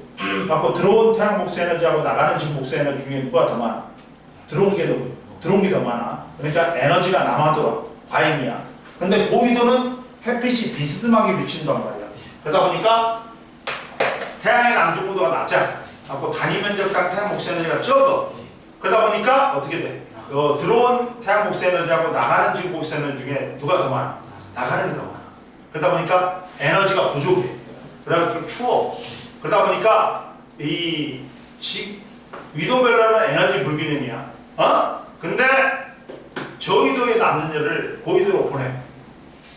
맞고 들어온 태양 복수 에너지하고 나가는 지구 복수 에너지 중에 누가 더 많아? 들어온 게 더 많아. 그러니까 에너지가 남아돌아. 과잉이야. 근데 고위도는 햇빛이 비스듬하게 비친단 말이야. 그러다 보니까 태양의 남중고도가 낮아. 맞고 단위 면적당 태양 복수 에너지가 적어. 그러다 보니까 어떻게 돼? 들어온 태양 복수 에너지하고 나가는 지구 복수 에너지 중에 누가 더 많아? 나가는 게 더 많아. 그러다 보니까 에너지가 부족해. 그래서 좀 추워. 그러다 보니까 이 위도별로는 에너지 불균형이야. 근데 저위도에 남는 열을 고위도로 보내.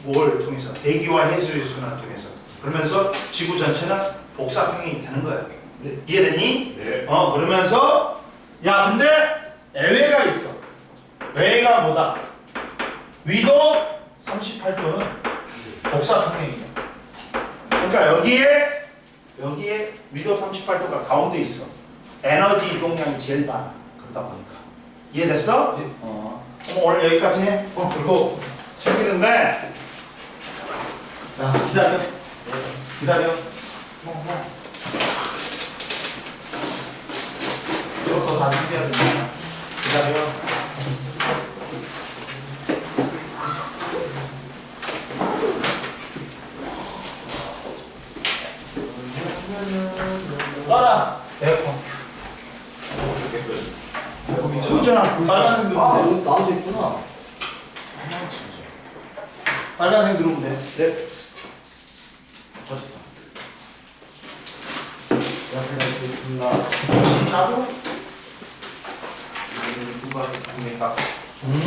뭘 통해서? 대기와 해수의 순환을 통해서. 그러면서 지구 전체는 복사평행이 되는 거야. 이해됐니? 네. 그러면서 야, 근데 예외가 있어. 예외가 뭐다? 위도 38도는 복사평행이야. 그러니까 여기에 위도 38도가 가운데 있어. 에너지 이동량이 제일 많아. 그러다 보니까. 이해됐어? 네. 그럼 오늘 여기까지 해. 그리고 챙기는데 자, 기다려. 이것도 다 준비해야 된다. 기다려. 떠라. 에어컨. 여기 있잖아. 빨간색 누르면 돼. 여기 나와져 있구나. 빨간색 누르면 돼. 네. 옆에다 있습니다. 나도? 누가 국내가